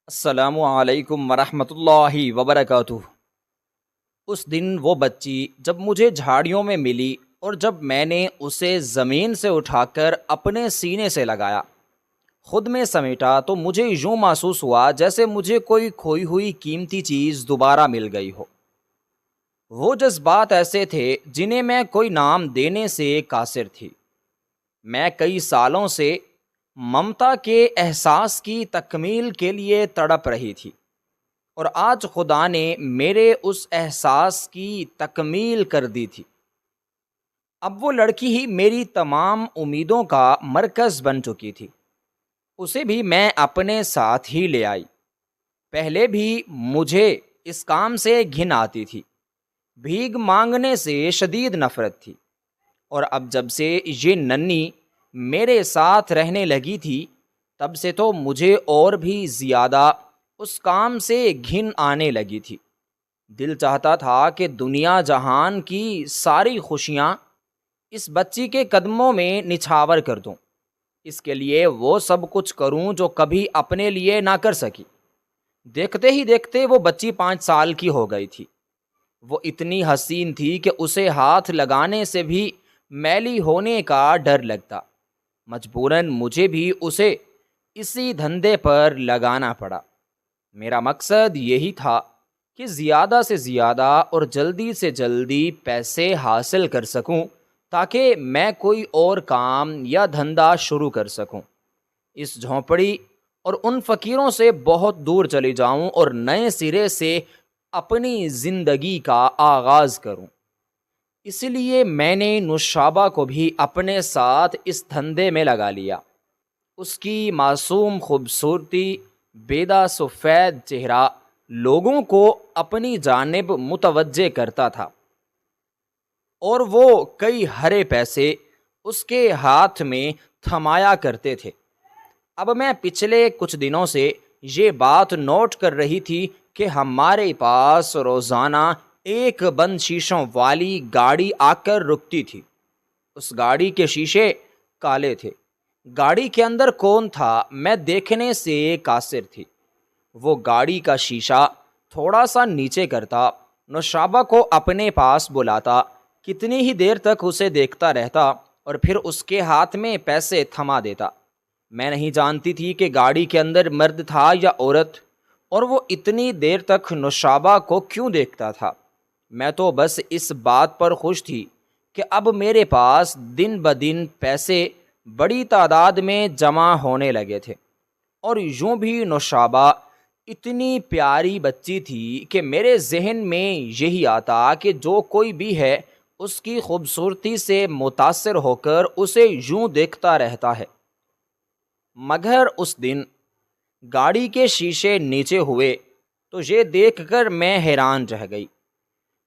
السلام علیکم ورحمۃ اللہ وبرکاتہ۔ اس دن وہ بچی جب مجھے جھاڑیوں میں ملی اور جب میں نے اسے زمین سے اٹھا کر اپنے سینے سے لگایا، خود میں سمیٹا، تو مجھے یوں محسوس ہوا جیسے مجھے کوئی کھوئی ہوئی قیمتی چیز دوبارہ مل گئی ہو۔ وہ جذبات ایسے تھے جنہیں میں کوئی نام دینے سے قاصر تھی۔ میں کئی سالوں سے ممتا کے احساس کی تکمیل کے لیے تڑپ رہی تھی، اور آج خدا نے میرے اس احساس کی تکمیل کر دی تھی۔ اب وہ لڑکی ہی میری تمام امیدوں کا مرکز بن چکی تھی۔ اسے بھی میں اپنے ساتھ ہی لے آئی۔ پہلے بھی مجھے اس کام سے گھن آتی تھی، بھیگ مانگنے سے شدید نفرت تھی، اور اب جب سے یہ ننھی میرے ساتھ رہنے لگی تھی، تب سے تو مجھے اور بھی زیادہ اس کام سے گھن آنے لگی تھی۔ دل چاہتا تھا کہ دنیا جہان کی ساری خوشیاں اس بچی کے قدموں میں نچھاور کر دوں، اس کے لیے وہ سب کچھ کروں جو کبھی اپنے لیے نہ کر سکی۔ دیکھتے ہی دیکھتے وہ بچی 5 سال کی ہو گئی تھی۔ وہ اتنی حسین تھی کہ اسے ہاتھ لگانے سے بھی میلی ہونے کا ڈر لگتا۔ مجبوراً مجھے بھی اسے اسی دھندے پر لگانا پڑا۔ میرا مقصد یہی تھا کہ زیادہ سے زیادہ اور جلدی سے جلدی پیسے حاصل کر سکوں، تاکہ میں کوئی اور کام یا دھندا شروع کر سکوں، اس جھونپڑی اور ان فقیروں سے بہت دور چلی جاؤں اور نئے سرے سے اپنی زندگی کا آغاز کروں۔ اس لیے میں نے نوشابہ کو بھی اپنے ساتھ اس دھندے میں لگا لیا۔ اس کی معصوم خوبصورتی، بیدہ سفید چہرہ لوگوں کو اپنی جانب متوجہ کرتا تھا، اور وہ کئی ہرے پیسے اس کے ہاتھ میں تھمایا کرتے تھے۔ اب میں پچھلے کچھ دنوں سے یہ بات نوٹ کر رہی تھی کہ ہمارے پاس روزانہ ایک بند شیشوں والی گاڑی آ کر رکتی تھی۔ اس گاڑی کے شیشے کالے تھے۔ گاڑی کے اندر کون تھا میں دیکھنے سے قاصر تھی۔ وہ گاڑی کا شیشہ تھوڑا سا نیچے کرتا، نوشابہ کو اپنے پاس بلاتا، کتنی ہی دیر تک اسے دیکھتا رہتا اور پھر اس کے ہاتھ میں پیسے تھما دیتا۔ میں نہیں جانتی تھی کہ گاڑی کے اندر مرد تھا یا عورت، اور وہ اتنی دیر تک نوشابہ کو کیوں دیکھتا تھا۔ میں تو بس اس بات پر خوش تھی کہ اب میرے پاس دن بدن پیسے بڑی تعداد میں جمع ہونے لگے تھے، اور یوں بھی نوشابہ اتنی پیاری بچی تھی کہ میرے ذہن میں یہی آتا کہ جو کوئی بھی ہے اس کی خوبصورتی سے متاثر ہو کر اسے یوں دیکھتا رہتا ہے۔ مگر اس دن گاڑی کے شیشے نیچے ہوئے تو یہ دیکھ کر میں حیران رہ گئی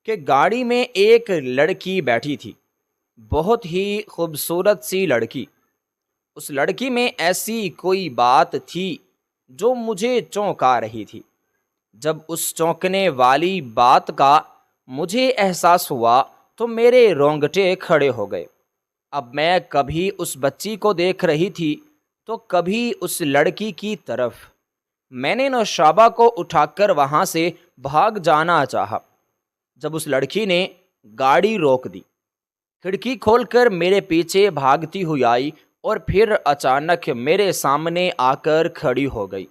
کہ گاڑی میں ایک لڑکی بیٹھی تھی، بہت ہی خوبصورت سی لڑکی۔ اس لڑکی میں ایسی کوئی بات تھی جو مجھے چونکا رہی تھی۔ جب اس چونکنے والی بات کا مجھے احساس ہوا تو میرے رونگٹے کھڑے ہو گئے۔ اب میں کبھی اس بچی کو دیکھ رہی تھی تو کبھی اس لڑکی کی طرف۔ میں نے نوشابہ کو اٹھا کر وہاں سے بھاگ جانا چاہا، جب اس لڑکی نے گاڑی روک دی، کھڑکی کھول کر میرے پیچھے بھاگتی ہوئی آئی اور پھر اچانک میرے سامنے آ کر کھڑی ہو گئی،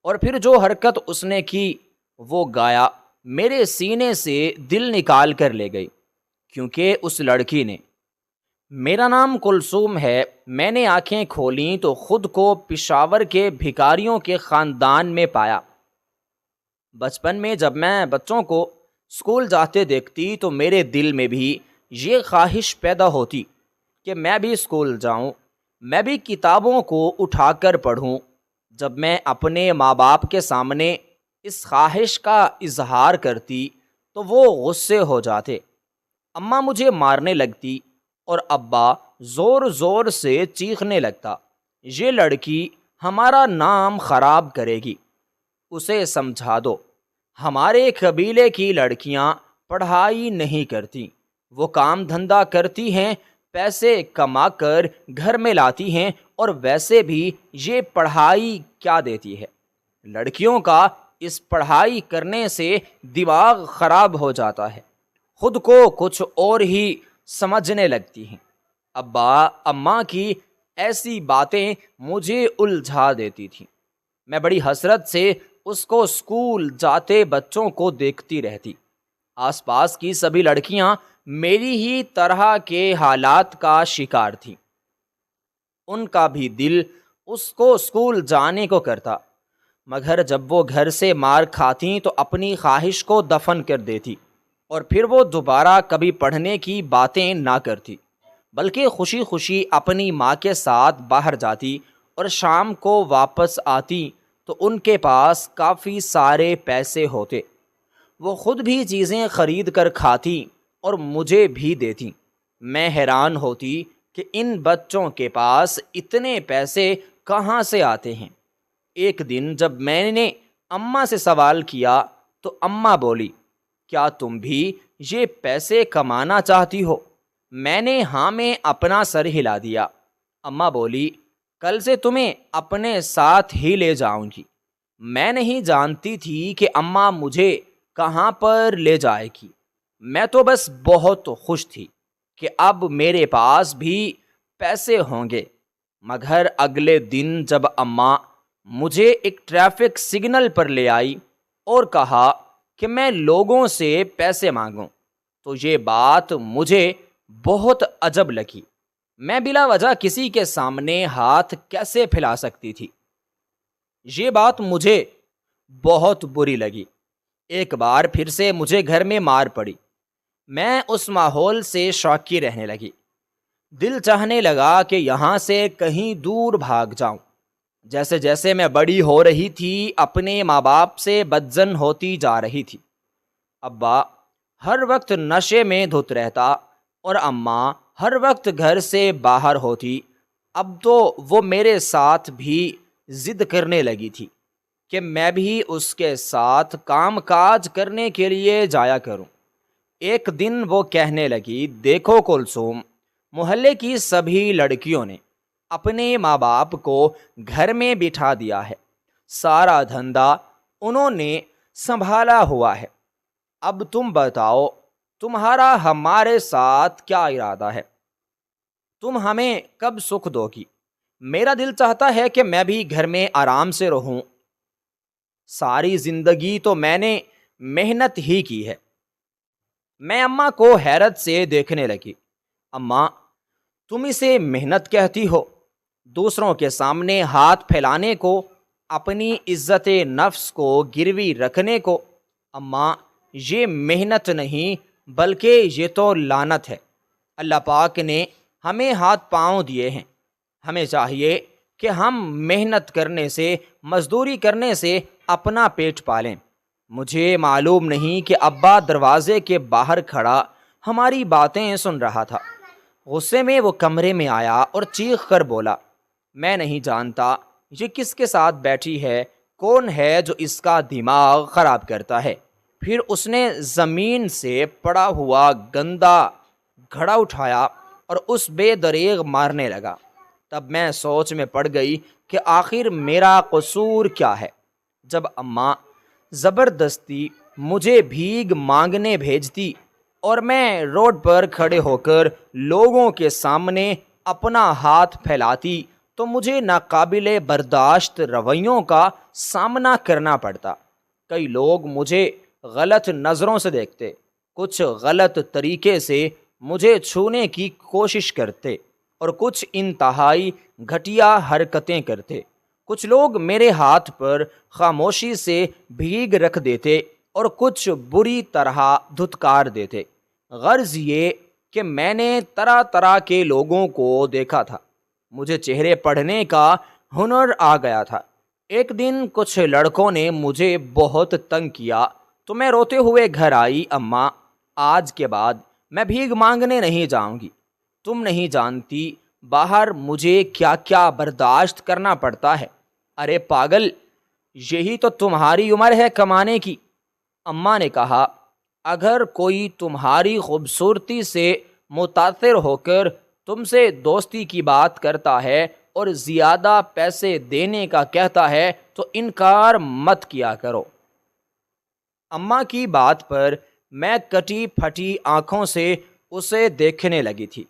اور پھر جو حرکت اس نے کی وہ گایا میرے سینے سے دل نکال کر لے گئی، کیونکہ اس لڑکی نے میرا نام کلثوم ہے۔ میں نے آنکھیں کھولیں تو خود کو پشاور کے بھکاریوں کے خاندان میں پایا۔ بچپن میں جب میں بچوں کو اسکول جاتے دیکھتی تو میرے دل میں بھی یہ خواہش پیدا ہوتی کہ میں بھی اسکول جاؤں، میں بھی کتابوں کو اٹھا کر پڑھوں۔ جب میں اپنے ماں باپ کے سامنے اس خواہش کا اظہار کرتی تو وہ غصے ہو جاتے، اماں مجھے مارنے لگتی اور ابا زور زور سے چیخنے لگتا، یہ لڑکی ہمارا نام خراب کرے گی، اسے سمجھا دو۔ ہمارے قبیلے کی لڑکیاں پڑھائی نہیں کرتی، وہ کام دھندا کرتی ہیں، پیسے کما کر گھر میں لاتی ہیں، اور ویسے بھی یہ پڑھائی کیا دیتی ہے۔ لڑکیوں کا اس پڑھائی کرنے سے دماغ خراب ہو جاتا ہے، خود کو کچھ اور ہی سمجھنے لگتی ہیں۔ ابا اماں کی ایسی باتیں مجھے الجھا دیتی تھیں۔ میں بڑی حسرت سے اس کو اسکول جاتے بچوں کو دیکھتی رہتی۔ آس پاس کی سبھی لڑکیاں میری ہی طرح کے حالات کا شکار تھیں۔ ان کا بھی دل اس کو اسکول جانے کو کرتا، مگر جب وہ گھر سے مار کھاتی تو اپنی خواہش کو دفن کر دیتی، اور پھر وہ دوبارہ کبھی پڑھنے کی باتیں نہ کرتی، بلکہ خوشی خوشی اپنی ماں کے ساتھ باہر جاتی، اور شام کو واپس آتی تو ان کے پاس کافی سارے پیسے ہوتے۔ وہ خود بھی چیزیں خرید کر کھاتی اور مجھے بھی دیتی۔ میں حیران ہوتی کہ ان بچوں کے پاس اتنے پیسے کہاں سے آتے ہیں۔ ایک دن جب میں نے اماں سے سوال کیا تو اماں بولی، کیا تم بھی یہ پیسے کمانا چاہتی ہو؟ میں نے ہاں میں اپنا سر ہلا دیا۔ اماں بولی، کل سے تمہیں اپنے ساتھ ہی لے جاؤں گی۔ میں نہیں جانتی تھی کہ اماں مجھے کہاں پر لے جائے گی۔ میں تو بس بہت خوش تھی کہ اب میرے پاس بھی پیسے ہوں گے۔ مگر اگلے دن جب اماں مجھے ایک ٹریفک سگنل پر لے آئی اور کہا کہ میں لوگوں سے پیسے مانگوں، تو یہ بات مجھے بہت عجب لگی۔ میں بلا وجہ کسی کے سامنے ہاتھ کیسے پھیلا سکتی تھی؟ یہ بات مجھے بہت بری لگی۔ ایک بار پھر سے مجھے گھر میں مار پڑی۔ میں اس ماحول سے شوقی رہنے لگی۔ دل چاہنے لگا کہ یہاں سے کہیں دور بھاگ جاؤں۔ جیسے جیسے میں بڑی ہو رہی تھی اپنے ماں باپ سے بدظن ہوتی جا رہی تھی۔ ابا ہر وقت نشے میں دھت رہتا اور اماں ہر وقت گھر سے باہر ہوتی۔ اب تو وہ میرے ساتھ بھی ضد کرنے لگی تھی کہ میں بھی اس کے ساتھ کام کاج کرنے کے لیے جایا کروں۔ ایک دن وہ کہنے لگی، دیکھو کلثوم، محلے کی سبھی لڑکیوں نے اپنے ماں باپ کو گھر میں بٹھا دیا ہے، سارا دھندا انہوں نے سنبھالا ہوا ہے۔ اب تم بتاؤ تمہارا ہمارے ساتھ کیا ارادہ ہے؟ تم ہمیں کب سکھ دو گی؟ میرا دل چاہتا ہے کہ میں بھی گھر میں آرام سے رہوں۔ ساری زندگی تو میں نے محنت ہی کی ہے۔ میں اماں کو حیرت سے دیکھنے لگی۔ اماں، تم اسے محنت کہتی ہو؟ دوسروں کے سامنے ہاتھ پھیلانے کو، اپنی عزت نفس کو گروی رکھنے کو؟ اماں، یہ محنت نہیں بلکہ یہ تو لعنت ہے۔ اللہ پاک نے ہمیں ہاتھ پاؤں دیے ہیں، ہمیں چاہیے کہ ہم محنت کرنے سے، مزدوری کرنے سے اپنا پیٹ پالیں۔ مجھے معلوم نہیں کہ ابا دروازے کے باہر کھڑا ہماری باتیں سن رہا تھا۔ غصے میں وہ کمرے میں آیا اور چیخ کر بولا، میں نہیں جانتا یہ کس کے ساتھ بیٹھی ہے، کون ہے جو اس کا دماغ خراب کرتا ہے۔ پھر اس نے زمین سے پڑا ہوا گندا گھڑا اٹھایا اور اس بے دریغ مارنے لگا۔ تب میں سوچ میں پڑ گئی کہ آخر میرا قصور کیا ہے۔ جب اماں زبردستی مجھے بھیگ مانگنے بھیجتی اور میں روڈ پر کھڑے ہو کر لوگوں کے سامنے اپنا ہاتھ پھیلاتی تو مجھے ناقابل برداشت رویوں کا سامنا کرنا پڑتا۔ کئی لوگ مجھے غلط نظروں سے دیکھتے، کچھ غلط طریقے سے مجھے چھونے کی کوشش کرتے اور کچھ انتہائی گھٹیا حرکتیں کرتے۔ کچھ لوگ میرے ہاتھ پر خاموشی سے بھیگ رکھ دیتے اور کچھ بری طرح دھتکار دیتے۔ غرض یہ کہ میں نے طرح طرح کے لوگوں کو دیکھا تھا، مجھے چہرے پڑھنے کا ہنر آ گیا تھا۔ ایک دن کچھ لڑکوں نے مجھے بہت تنگ کیا تو میں روتے ہوئے گھر آئی۔ اماں، آج کے بعد میں بھیگ مانگنے نہیں جاؤں گی۔ تم نہیں جانتی باہر مجھے کیا کیا برداشت کرنا پڑتا ہے۔ ارے پاگل، یہی تو تمہاری عمر ہے کمانے کی۔ اماں نے کہا، اگر کوئی تمہاری خوبصورتی سے متاثر ہو کر تم سے دوستی کی بات کرتا ہے اور زیادہ پیسے دینے کا کہتا ہے تو انکار مت کیا کرو۔ اماں کی بات پر میں کٹی پھٹی آنکھوں سے اسے دیکھنے لگی تھی۔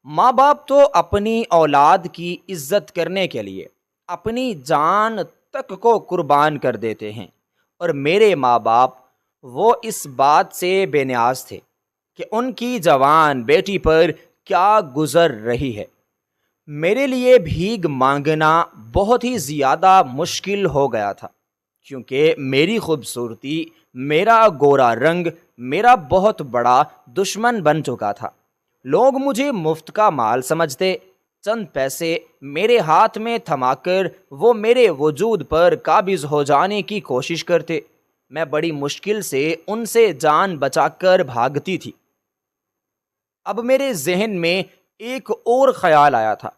ماں باپ تو اپنی اولاد کی عزت کرنے کے لیے اپنی جان تک کو قربان کر دیتے ہیں، اور میرے ماں باپ وہ اس بات سے بے نیاز تھے کہ ان کی جوان بیٹی پر کیا گزر رہی ہے۔ میرے لیے بھیک مانگنا بہت ہی زیادہ مشکل ہو گیا تھا، کیونکہ میری خوبصورتی، میرا گورا رنگ میرا بہت بڑا دشمن بن چکا تھا۔ لوگ مجھے مفت کا مال سمجھتے، چند پیسے میرے ہاتھ میں تھما کر وہ میرے وجود پر قابض ہو جانے کی کوشش کرتے۔ میں بڑی مشکل سے ان سے جان بچا کر بھاگتی تھی۔ اب میرے ذہن میں ایک اور خیال آیا تھا۔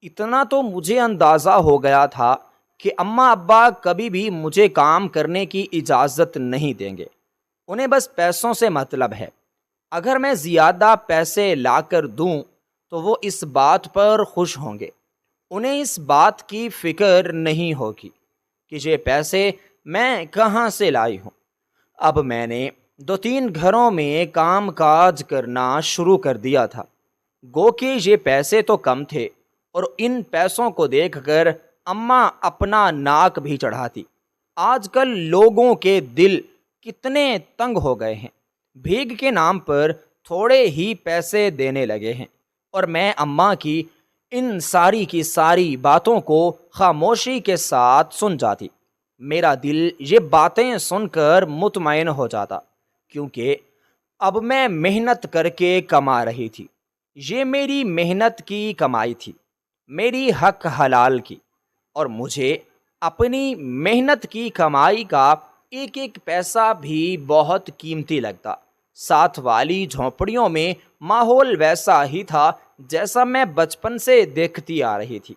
اتنا تو مجھے اندازہ ہو گیا تھا کہ اماں ابا کبھی بھی مجھے کام کرنے کی اجازت نہیں دیں گے، انہیں بس پیسوں سے مطلب ہے۔ اگر میں زیادہ پیسے لا کر دوں تو وہ اس بات پر خوش ہوں گے، انہیں اس بات کی فکر نہیں ہوگی کہ یہ پیسے میں کہاں سے لائی ہوں۔ اب میں نے 2-3 گھروں میں کام کاج کرنا شروع کر دیا تھا، گو کہ یہ پیسے تو کم تھے، اور ان پیسوں کو دیکھ کر اماں اپنا ناک بھی چڑھاتی۔ آج کل لوگوں کے دل کتنے تنگ ہو گئے ہیں، بھیک کے نام پر تھوڑے ہی پیسے دینے لگے ہیں، اور میں اماں کی ان ساری کی ساری باتوں کو خاموشی کے ساتھ سن جاتی۔ میرا دل یہ باتیں سن کر مطمئن ہو جاتا، کیونکہ اب میں محنت کر کے کما رہی تھی۔ یہ میری محنت کی کمائی تھی، میری حق حلال کی، اور مجھے اپنی محنت کی کمائی کا ایک ایک پیسہ بھی بہت قیمتی لگتا۔ ساتھ والی جھونپڑیوں میں ماحول ویسا ہی تھا جیسا میں بچپن سے دیکھتی آ رہی تھی۔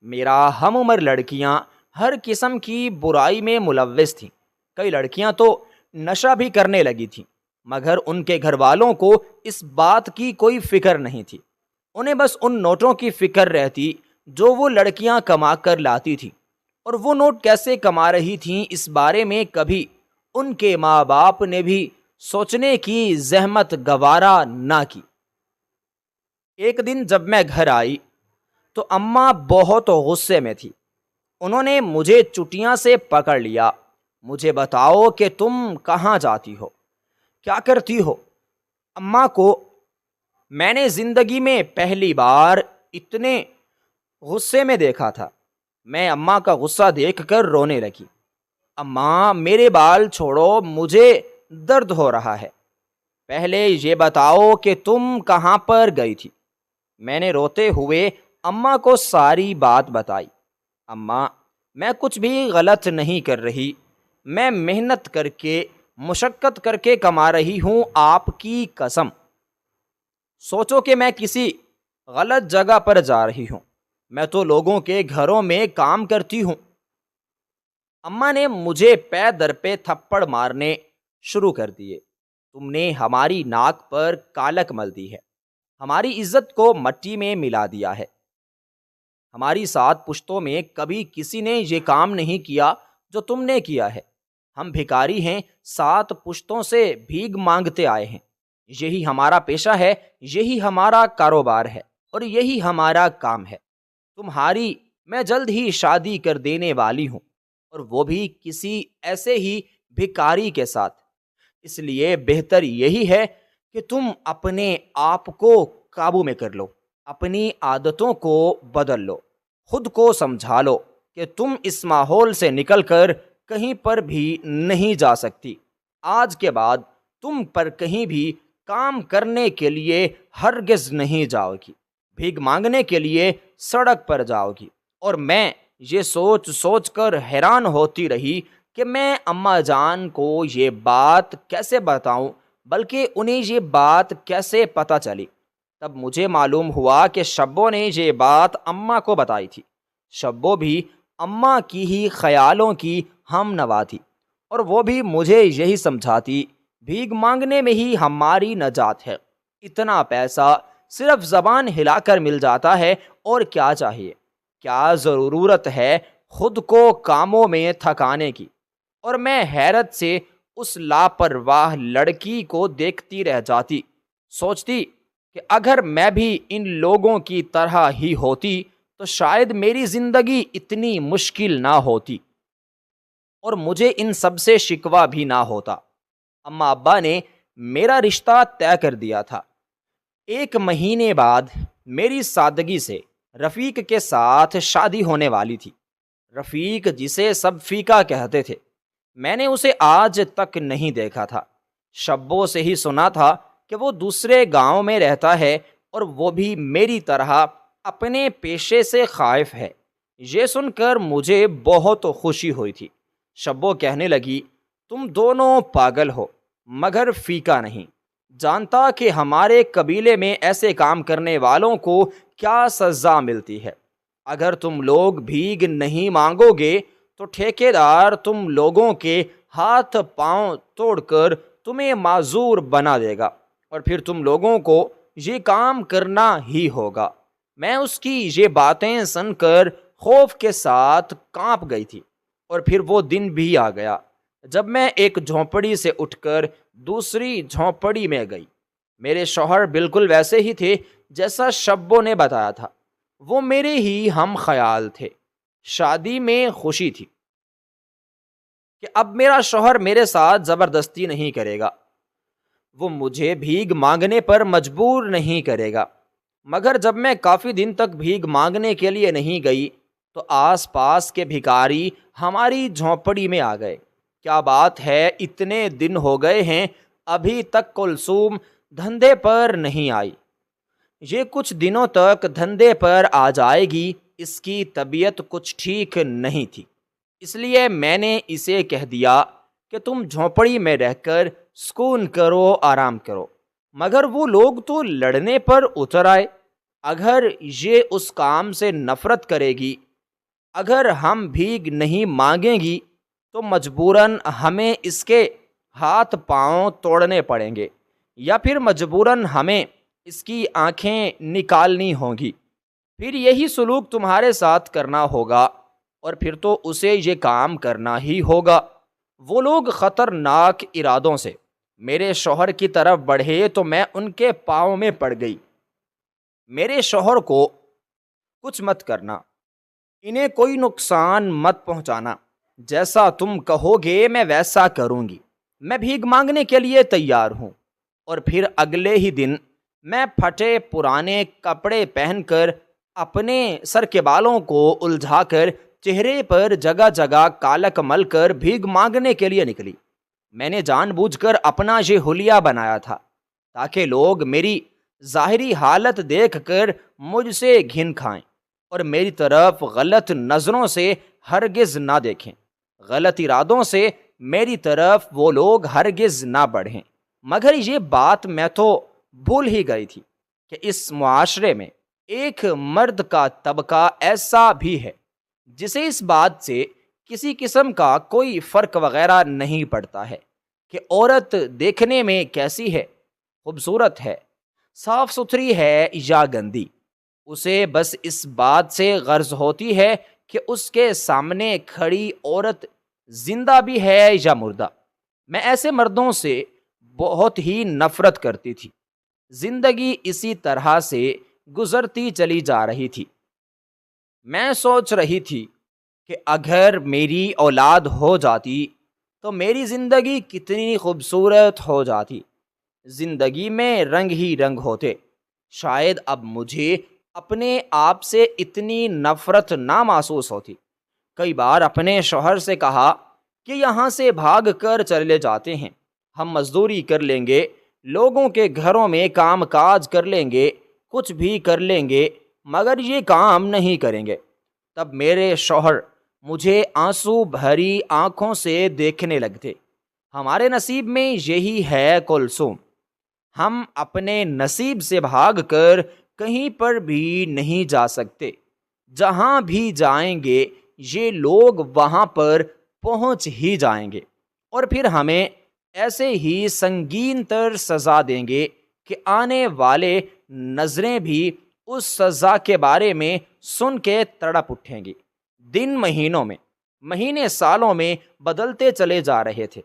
میرا ہم عمر لڑکیاں ہر قسم کی برائی میں ملوث تھیں، کئی لڑکیاں تو نشہ بھی کرنے لگی تھیں، مگر ان کے گھر والوں کو اس بات کی کوئی فکر نہیں تھی۔ انہیں بس ان نوٹوں کی فکر رہتی جو وہ لڑکیاں کما کر لاتی تھیں، اور وہ نوٹ کیسے کما رہی تھیں اس بارے میں کبھی ان کے ماں باپ نے بھی سوچنے کی زحمت گوارا نہ کی۔ ایک دن جب میں گھر آئی تو اماں بہت غصے میں تھی۔ انہوں نے مجھے چٹیاں سے پکڑ لیا۔ مجھے بتاؤ کہ تم کہاں جاتی ہو، کیا کرتی ہو؟ اماں کو میں نے زندگی میں پہلی بار اتنے غصے میں دیکھا تھا۔ میں اماں کا غصہ دیکھ کر رونے لگی۔ اماں، میرے بال چھوڑو، مجھے درد ہو رہا ہے۔ پہلے یہ بتاؤ کہ تم کہاں پر گئی تھی۔ میں نے روتے ہوئے اماں کو ساری بات بتائی۔ اماں، میں کچھ بھی غلط نہیں کر رہی، میں محنت کر کے مشقت کر کے کما رہی ہوں، آپ کی قسم۔ سوچو کہ میں کسی غلط جگہ پر جا رہی ہوں، میں تو لوگوں کے گھروں میں کام کرتی ہوں۔ اماں نے مجھے پے در پہ تھپڑ مارنے شروع کر دیے۔ تم نے ہماری ناک پر کالک مل دی ہے، ہماری عزت کو مٹی میں ملا دیا ہے۔ ہماری 7 پشتوں میں کبھی کسی نے یہ کام نہیں کیا جو تم نے کیا ہے۔ ہم بھکاری ہیں، 7 پشتوں سے بھیک مانگتے آئے ہیں۔ یہی ہمارا پیشہ ہے، یہی ہمارا کاروبار ہے، اور یہی ہمارا کام ہے۔ تمہاری میں جلد ہی شادی کر دینے والی ہوں، اور وہ بھی کسی ایسے ہی بھکاری کے ساتھ۔ اس لیے بہتر یہی ہے کہ تم اپنے آپ کو قابو میں کر لو، اپنی عادتوں کو بدل لو، خود کو سمجھا لو کہ تم اس ماحول سے نکل کر کہیں پر بھی نہیں جا سکتی۔ آج کے بعد تم پر کہیں بھی کام کرنے کے لیے ہرگز نہیں جاؤ گی، بھیک مانگنے کے لیے سڑک پر جاؤ گی۔ اور میں یہ سوچ سوچ کر حیران ہوتی رہی کہ میں اماں جان کو یہ بات کیسے بتاؤں، بلکہ انہیں یہ بات کیسے پتہ چلی۔ تب مجھے معلوم ہوا کہ شبو نے یہ بات اماں کو بتائی تھی۔ شبو بھی اماں کی ہی خیالوں کی ہم نوا تھی، اور وہ بھی مجھے یہی سمجھاتی، بھیک مانگنے میں ہی ہماری نجات ہے۔ اتنا پیسہ صرف زبان ہلا کر مل جاتا ہے، اور کیا چاہیے، کیا ضرورت ہے خود کو کاموں میں تھکانے کی، اور میں حیرت سے اس لاپرواہ لڑکی کو دیکھتی رہ جاتی، سوچتی کہ اگر میں بھی ان لوگوں کی طرح ہی ہوتی تو شاید میری زندگی اتنی مشکل نہ ہوتی اور مجھے ان سب سے شکوہ بھی نہ ہوتا۔ اما ابا نے میرا رشتہ طے کر دیا تھا۔ 1 مہینے بعد میری سادگی سے رفیق کے ساتھ شادی ہونے والی تھی۔ رفیق جسے سب فیکا کہتے تھے، میں نے اسے آج تک نہیں دیکھا تھا۔ شبوں سے ہی سنا تھا کہ وہ دوسرے گاؤں میں رہتا ہے اور وہ بھی میری طرح اپنے پیشے سے خائف ہے۔ یہ سن کر مجھے بہت خوشی ہوئی تھی۔ شبو کہنے لگی، تم دونوں پاگل ہو مگر فیکا نہیں جانتا کہ ہمارے قبیلے میں ایسے کام کرنے والوں کو کیا سزا ملتی ہے۔ اگر تم لوگ بھیگ نہیں مانگو گے تو ٹھیکیدار تم لوگوں کے ہاتھ پاؤں توڑ کر تمہیں معذور بنا دے گا اور پھر تم لوگوں کو یہ کام کرنا ہی ہوگا۔ میں اس کی یہ باتیں سن کر خوف کے ساتھ کانپ گئی تھی، اور پھر وہ دن بھی آ گیا جب میں ایک جھونپڑی سے اٹھ کر دوسری جھونپڑی میں گئی۔ میرے شوہر بالکل ویسے ہی تھے جیسا شبو نے بتایا تھا، وہ میرے ہی ہم خیال تھے۔ شادی میں خوشی تھی کہ اب میرا شوہر میرے ساتھ زبردستی نہیں کرے گا، وہ مجھے بھیگ مانگنے پر مجبور نہیں کرے گا۔ مگر جب میں کافی دن تک بھیگ مانگنے کے لیے نہیں گئی تو آس پاس کے بھکاری ہماری جھونپڑی میں آ گئے۔ کیا بات ہے، اتنے دن ہو گئے ہیں ابھی تک کلثوم دھندے پر نہیں آئی۔ یہ کچھ دنوں تک دھندے پر آ جائے گی، اس کی طبیعت کچھ ٹھیک نہیں تھی، اس لیے میں نے اسے کہہ دیا کہ تم جھونپڑی میں رہ کر سکون کرو، آرام کرو۔ مگر وہ لوگ تو لڑنے پر اتر آئے۔ اگر یہ اس کام سے نفرت کرے گی، اگر ہم بھیگ نہیں مانگیں گی تو مجبوراً ہمیں اس کے ہاتھ پاؤں توڑنے پڑیں گے، یا پھر مجبوراً ہمیں اس کی آنکھیں نکالنی ہوں گی۔ پھر یہی سلوک تمہارے ساتھ کرنا ہوگا اور پھر تو اسے یہ کام کرنا ہی ہوگا۔ وہ لوگ خطرناک ارادوں سے میرے شوہر کی طرف بڑھے تو میں ان کے پاؤں میں پڑ گئی۔ میرے شوہر کو کچھ مت کرنا، انہیں کوئی نقصان مت پہنچانا، جیسا تم کہو گے میں ویسا کروں گی۔ میں بھیگ مانگنے کے لیے تیار ہوں۔ اور پھر اگلے ہی دن میں پھٹے پرانے کپڑے پہن کر اپنے سر کے بالوں کو الجھا کر چہرے پر جگہ جگہ کالک مل کر بھیگ مانگنے کے لیے نکلی۔ میں نے جان بوجھ کر اپنا یہ حلیہ بنایا تھا تاکہ لوگ میری ظاہری حالت دیکھ کر مجھ سے گھن کھائیں اور میری طرف غلط نظروں سے ہرگز نہ دیکھیں۔ غلط ارادوں سے میری طرف وہ لوگ ہرگز نہ بڑھیں۔ مگر یہ بات میں تو بھول ہی گئی تھی کہ اس معاشرے میں ایک مرد کا طبقہ ایسا بھی ہے جسے اس بات سے کسی قسم کا کوئی فرق وغیرہ نہیں پڑتا ہے کہ عورت دیکھنے میں کیسی ہے، خوبصورت ہے، صاف ستھری ہے یا گندی۔ اسے بس اس بات سے غرض ہوتی ہے کہ اس کے سامنے کھڑی عورت زندہ بھی ہے یا مردہ۔ میں ایسے مردوں سے بہت ہی نفرت کرتی تھی۔ زندگی اسی طرح سے گزرتی چلی جا رہی تھی۔ میں سوچ رہی تھی کہ اگر میری اولاد ہو جاتی تو میری زندگی کتنی خوبصورت ہو جاتی، زندگی میں رنگ ہی رنگ ہوتے۔ شاید اب مجھے اپنے آپ سے اتنی نفرت نہ محسوس ہوتی۔ کئی بار اپنے شوہر سے کہا کہ یہاں سے بھاگ کر چلے جاتے ہیں، ہم مزدوری کر لیں گے، لوگوں کے گھروں میں کام کاج کر لیں گے، کچھ بھی کر لیں گے، مگر یہ کام نہیں کریں گے۔ تب میرے شوہر مجھے آنسو بھری آنکھوں سے دیکھنے لگتے۔ ہمارے نصیب میں یہی ہے کلثوم، ہم اپنے نصیب سے بھاگ کر کہیں پر بھی نہیں جا سکتے۔ جہاں بھی جائیں گے یہ لوگ وہاں پر پہنچ ہی جائیں گے اور پھر ہمیں ایسے ہی سنگین تر سزا دیں گے کہ آنے والے نظریں بھی اس سزا کے بارے میں سن کے تڑپ اٹھیں گی۔ دن مہینوں میں، مہینے سالوں میں بدلتے چلے جا رہے تھے۔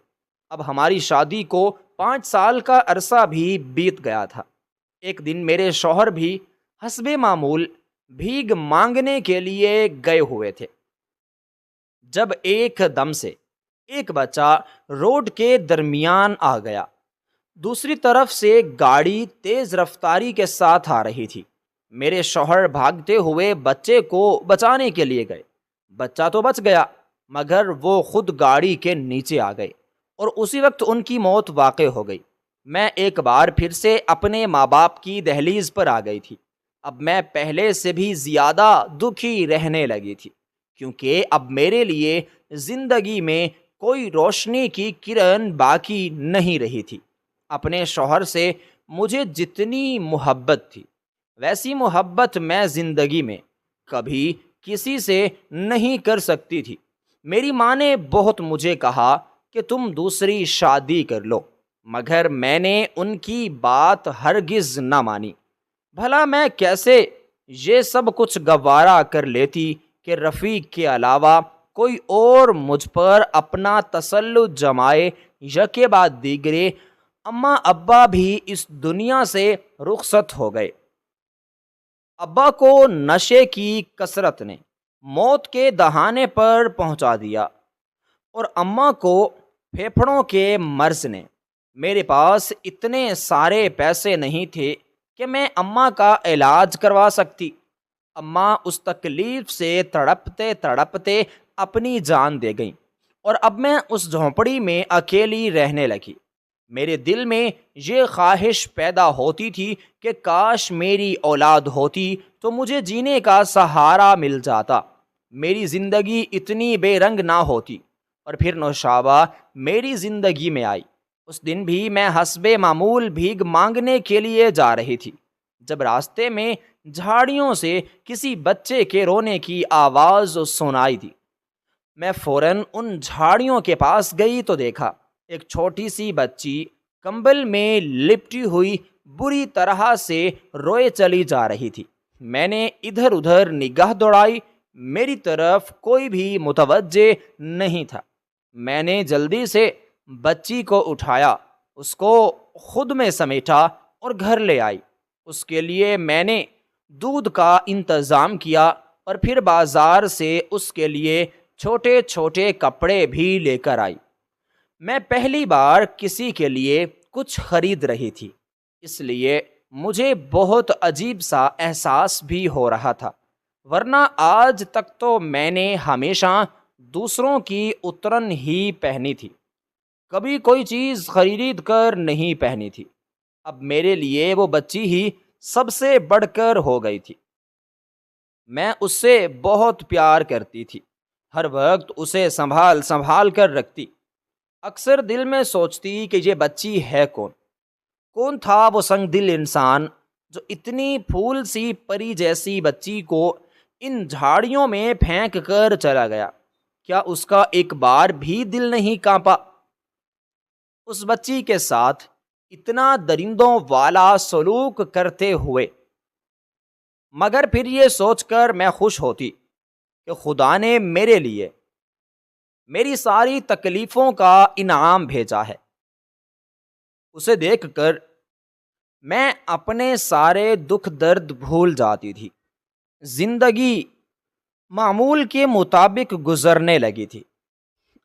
اب ہماری شادی کو 5 سال کا عرصہ بھی بیت گیا تھا۔ ایک دن میرے شوہر بھی حسب معمول بھیگ مانگنے کے لیے گئے ہوئے تھے، جب ایک دم سے ایک بچہ روڈ کے درمیان آ گیا۔ دوسری طرف سے گاڑی تیز رفتاری کے ساتھ آ رہی تھی۔ میرے شوہر بھاگتے ہوئے بچے کو بچانے کے لیے گئے۔ بچہ تو بچ گیا، مگر وہ خود گاڑی کے نیچے آ گئے اور اسی وقت ان کی موت واقع ہو گئی۔ میں ایک بار پھر سے اپنے ماں باپ کی دہلیز پر آ گئی تھی۔ اب میں پہلے سے بھی زیادہ دکھی رہنے لگی تھی، کیونکہ اب میرے لیے زندگی میں کوئی روشنی کی کرن باقی نہیں رہی تھی۔ اپنے شوہر سے مجھے جتنی محبت تھی، ویسی محبت میں زندگی میں کبھی کسی سے نہیں کر سکتی تھی۔ میری ماں نے بہت مجھے کہا کہ تم دوسری شادی کر لو، مگر میں نے ان کی بات ہرگز نہ مانی۔ بھلا میں کیسے یہ سب کچھ گوارا کر لیتی کہ رفیق کے علاوہ کوئی اور مجھ پر اپنا تسلط جمائے۔ یکے بعد دیگرے اماں ابا بھی اس دنیا سے رخصت ہو گئے۔ ابا کو نشے کی کثرت نے موت کے دہانے پر پہنچا دیا اور اماں کو پھیپھڑوں کے مرض نے۔ میرے پاس اتنے سارے پیسے نہیں تھے کہ میں اماں کا علاج کروا سکتی۔ اماں اس تکلیف سے تڑپتے تڑپتے اپنی جان دے گئیں اور اب میں اس جھونپڑی میں اکیلی رہنے لگی۔ میرے دل میں یہ خواہش پیدا ہوتی تھی کہ کاش میری اولاد ہوتی تو مجھے جینے کا سہارا مل جاتا، میری زندگی اتنی بے رنگ نہ ہوتی۔ اور پھر نوشابہ میری زندگی میں آئی۔ اس دن بھی میں حسب معمول بھیگ مانگنے کے لیے جا رہی تھی، جب راستے میں جھاڑیوں سے کسی بچے کے رونے کی آواز سنائی دی۔ میں فوراً ان جھاڑیوں کے پاس گئی تو دیکھا ایک چھوٹی سی بچی کمبل میں لپٹی ہوئی بری طرح سے روئے چلی جا رہی تھی۔ میں نے ادھر ادھر نگاہ دوڑائی، میری طرف کوئی بھی متوجہ نہیں تھا۔ میں نے جلدی سے بچی کو اٹھایا، اس کو خود میں سمیٹا اور گھر لے آئی۔ اس کے لیے میں نے دودھ کا انتظام کیا اور پھر بازار سے اس کے لیے چھوٹے چھوٹے کپڑے بھی لے کر آئی۔ میں پہلی بار کسی کے لیے کچھ خرید رہی تھی، اس لیے مجھے بہت عجیب سا احساس بھی ہو رہا تھا، ورنہ آج تک تو میں نے ہمیشہ دوسروں کی اترن ہی پہنی تھی، کبھی کوئی چیز خرید کر نہیں پہنی تھی۔ اب میرے لیے وہ بچی ہی سب سے بڑھ کر ہو گئی تھی۔ میں اس سے بہت پیار کرتی تھی، ہر وقت اسے سنبھال سنبھال کر رکھتی۔ اکثر دل میں سوچتی کہ یہ بچی ہے کون تھا وہ سنگ دل انسان جو اتنی پھول سی پری جیسی بچی کو ان جھاڑیوں میں پھینک کر چلا گیا۔ کیا اس کا ایک بار بھی دل نہیں کانپا؟ اس بچی کے ساتھ اتنا درندوں والا سلوک کرتے ہوئے، مگر پھر یہ سوچ کر میں خوش ہوتی کہ خدا نے میرے لیے میری ساری تکلیفوں کا انعام بھیجا ہے۔ اسے دیکھ کر میں اپنے سارے دکھ درد بھول جاتی تھی۔ زندگی معمول کے مطابق گزرنے لگی تھی۔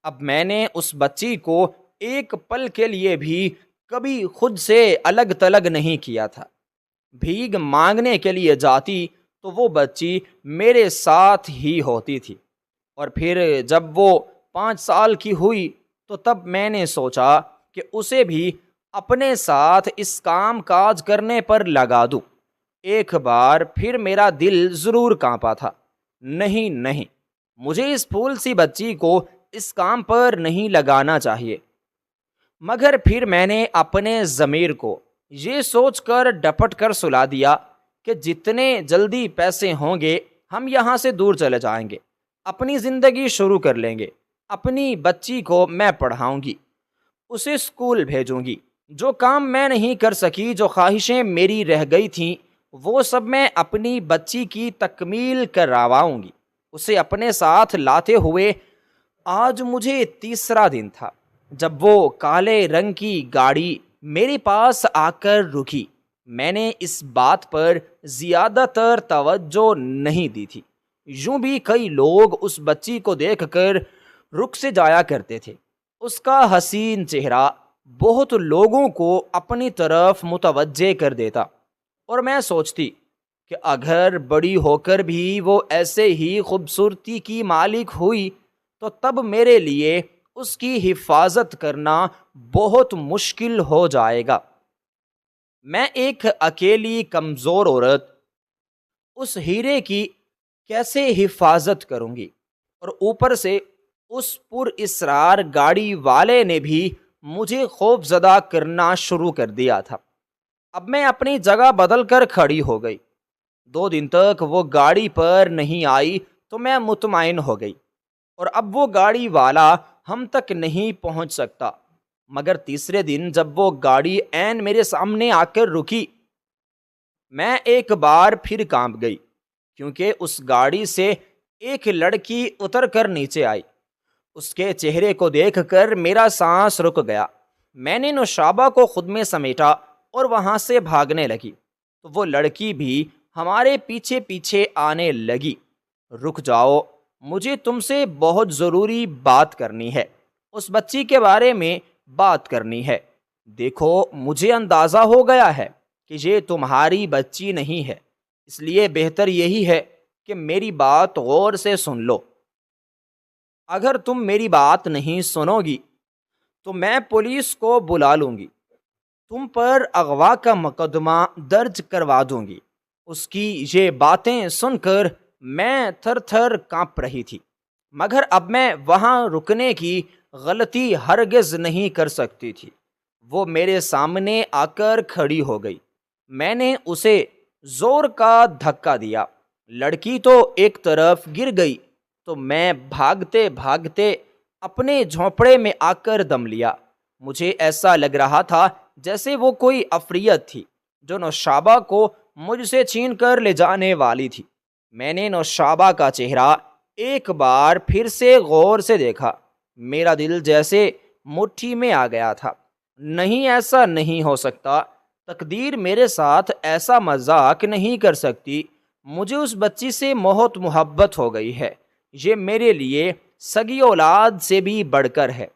اب میں نے اس بچی کو ایک پل کے لیے بھی کبھی خود سے الگ تلگ نہیں کیا تھا۔ بھیگ مانگنے کے لیے جاتی تو وہ بچی میرے ساتھ ہی ہوتی تھی، اور پھر جب وہ 5 سال کی ہوئی تو تب میں نے سوچا کہ اسے بھی اپنے ساتھ اس کام کاج کرنے پر لگا دوں۔ ایک بار پھر میرا دل ضرور کانپا تھا، نہیں، مجھے اس پھول سی بچی کو اس کام پر نہیں لگانا چاہیے۔ مگر پھر میں نے اپنے ضمیر کو یہ سوچ کر ڈپٹ کر سلا دیا کہ جتنے جلدی پیسے ہوں گے ہم یہاں سے دور چلے جائیں گے، اپنی زندگی شروع کر لیں گے۔ اپنی بچی کو میں پڑھاؤں گی، اسے اسکول بھیجوں گی۔ جو کام میں نہیں کر سکی، جو خواہشیں میری رہ گئی تھیں، وہ سب میں اپنی بچی کی تکمیل کرواؤں گی۔ اسے اپنے ساتھ لاتے ہوئے آج مجھے تیسرا دن تھا جب وہ کالے رنگ کی گاڑی میرے پاس آ کر رکی۔ میں نے اس بات پر زیادہ تر توجہ نہیں دی تھی۔ یوں بھی کئی لوگ اس بچی کو دیکھ کر رک سے جایا کرتے تھے۔ اس کا حسین چہرہ بہت لوگوں کو اپنی طرف متوجہ کر دیتا، اور میں سوچتی کہ اگر بڑی ہو کر بھی وہ ایسے ہی خوبصورتی کی مالک ہوئی تو تب میرے لیے اس کی حفاظت کرنا بہت مشکل ہو جائے گا۔ میں ایک اکیلی کمزور عورت اس ہیرے کی کیسے حفاظت کروں گی؟ اور اوپر سے اس پر اسرار گاڑی والے نے بھی مجھے خوف زدہ کرنا شروع کر دیا تھا۔ اب میں اپنی جگہ بدل کر کھڑی ہو گئی۔ 2 دن تک وہ گاڑی پر نہیں آئی تو میں مطمئن ہو گئی، اور اب وہ گاڑی والا ہم تک نہیں پہنچ سکتا۔ مگر تیسرے دن جب وہ گاڑی عین میرے سامنے آ کر رکی، میں ایک بار پھر کانپ گئی، کیونکہ اس گاڑی سے ایک لڑکی اتر کر نیچے آئی۔ اس کے چہرے کو دیکھ کر میرا سانس رک گیا۔ میں نے نوشابہ کو خود میں سمیٹا اور وہاں سے بھاگنے لگی تو وہ لڑکی بھی ہمارے پیچھے پیچھے آنے لگی۔ رک جاؤ، مجھے تم سے بہت ضروری بات کرنی ہے، اس بچی کے بارے میں بات کرنی ہے۔ دیکھو، مجھے اندازہ ہو گیا ہے کہ یہ تمہاری بچی نہیں ہے، اس لیے بہتر یہی ہے کہ میری بات غور سے سن لو۔ اگر تم میری بات نہیں سنو گی تو میں پولیس کو بلا لوں گی، تم پر اغوا کا مقدمہ درج کروا دوں گی۔ اس کی یہ باتیں سن کر میں تھر تھر کانپ رہی تھی، مگر اب میں وہاں رکنے کی غلطی ہرگز نہیں کر سکتی تھی۔ وہ میرے سامنے آ کر کھڑی ہو گئی۔ میں نے اسے زور کا دھکا دیا، لڑکی تو ایک طرف گر گئی تو میں بھاگتے بھاگتے اپنے جھونپڑے میں آ کر دم لیا۔ مجھے ایسا لگ رہا تھا جیسے وہ کوئی عفریت تھی جو نوشابہ کو مجھ سے چھین کر لے جانے والی تھی۔ میں نے نوشابہ کا چہرہ ایک بار پھر سے غور سے دیکھا۔ میرا دل جیسے مٹھی میں آ گیا تھا۔ نہیں، ایسا نہیں ہو سکتا، تقدیر میرے ساتھ ایسا مذاق نہیں کر سکتی۔ مجھے اس بچی سے بہت محبت ہو گئی ہے، یہ میرے لیے سگی اولاد سے بھی بڑھ کر ہے۔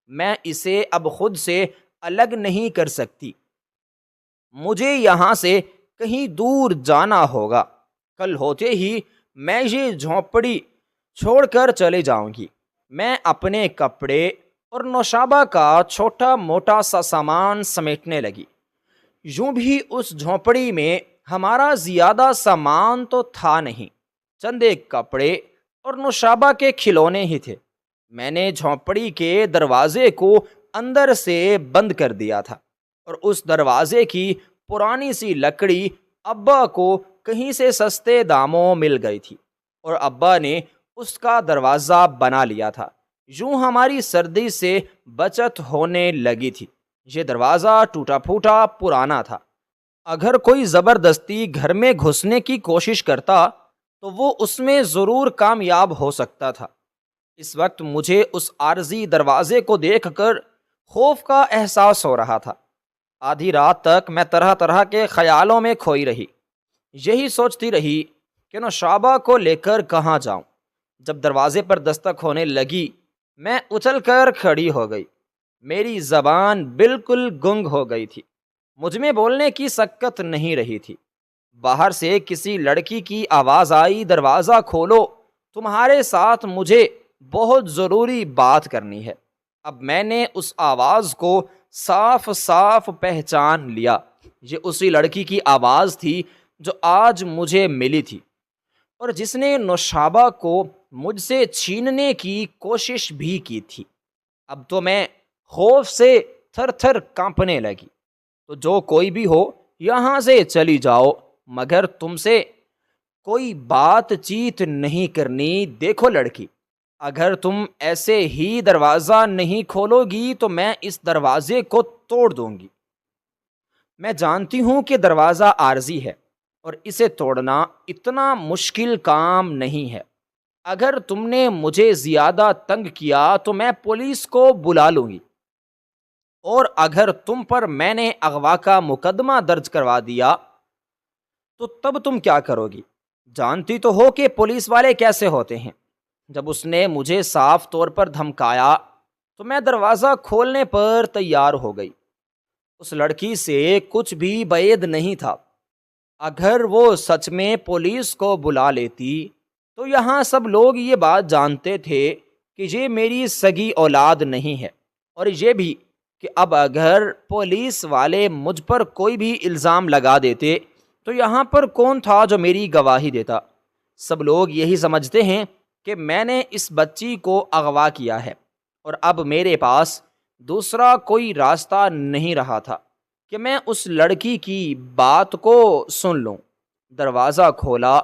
میں اسے اب خود سے الگ نہیں کر سکتی۔ مجھے یہاں سے کہیں دور جانا ہوگا۔ کل ہوتے ہی میں یہ جھونپڑی چھوڑ کر چلے جاؤں گی۔ میں اپنے کپڑے اور نوشابہ کا چھوٹا موٹا سا سامان سمیٹنے لگی۔ یوں بھی اس جھونپڑی میں ہمارا زیادہ سامان تو تھا نہیں، چند ایک کپڑے اور نوشابہ کے کھلونے ہی تھے۔ میں نے جھونپڑی کے دروازے کو اندر سے بند کر دیا تھا، اور اس دروازے کی پرانی سی لکڑی ابا کو کہیں سے سستے داموں مل گئی تھی، اور ابا نے اس کا دروازہ بنا لیا تھا۔ یوں ہماری سردی سے بچت ہونے لگی تھی۔ یہ دروازہ ٹوٹا پھوٹا پرانا تھا۔ اگر کوئی زبردستی گھر میں گھسنے کی کوشش کرتا تو وہ اس میں ضرور کامیاب ہو سکتا تھا۔ اس وقت مجھے اس عارضی دروازے کو دیکھ کر خوف کا احساس ہو رہا تھا۔ آدھی رات تک میں طرح طرح کے خیالوں میں کھوئی رہی، یہی سوچتی رہی کہ نوشابہ کو لے کر کہاں جاؤں۔ جب دروازے پر دستک ہونے لگی، میں اچھل کر کھڑی ہو گئی۔ میری زبان بالکل گنگ ہو گئی تھی، مجھ میں بولنے کی سکت نہیں رہی تھی۔ باہر سے کسی لڑکی کی آواز آئی، دروازہ کھولو، تمہارے ساتھ مجھے بہت ضروری بات کرنی ہے۔ اب میں نے اس آواز کو صاف صاف پہچان لیا۔ یہ اسی لڑکی کی آواز تھی جو آج مجھے ملی تھی، اور جس نے نوشابہ کو مجھ سے چھیننے کی کوشش بھی کی تھی۔ اب تو میں خوف سے تھر تھر کانپنے لگی۔ تو جو کوئی بھی ہو، یہاں سے چلی جاؤ، مگر تم سے کوئی بات چیت نہیں کرنی۔ دیکھو لڑکی، اگر تم ایسے ہی دروازہ نہیں کھولو گی تو میں اس دروازے کو توڑ دوں گی۔ میں جانتی ہوں کہ دروازہ عارضی ہے اور اسے توڑنا اتنا مشکل کام نہیں ہے۔ اگر تم نے مجھے زیادہ تنگ کیا تو میں پولیس کو بلا لوں گی، اور اگر تم پر میں نے اغوا کا مقدمہ درج کروا دیا تو تب تم کیا کرو گی؟ جانتی تو ہو کہ پولیس والے کیسے ہوتے ہیں۔ جب اس نے مجھے صاف طور پر دھمکایا تو میں دروازہ کھولنے پر تیار ہو گئی۔ اس لڑکی سے کچھ بھی بعید نہیں تھا۔ اگر وہ سچ میں پولیس کو بلا لیتی تو یہاں سب لوگ یہ بات جانتے تھے کہ یہ میری سگی اولاد نہیں ہے، اور یہ بھی کہ اب اگر پولیس والے مجھ پر کوئی بھی الزام لگا دیتے تو یہاں پر کون تھا جو میری گواہی دیتا؟ سب لوگ یہی سمجھتے ہیں کہ میں نے اس بچی کو اغوا کیا ہے، اور اب میرے پاس دوسرا کوئی راستہ نہیں رہا تھا کہ میں اس لڑکی کی بات کو سن لوں۔ دروازہ کھولا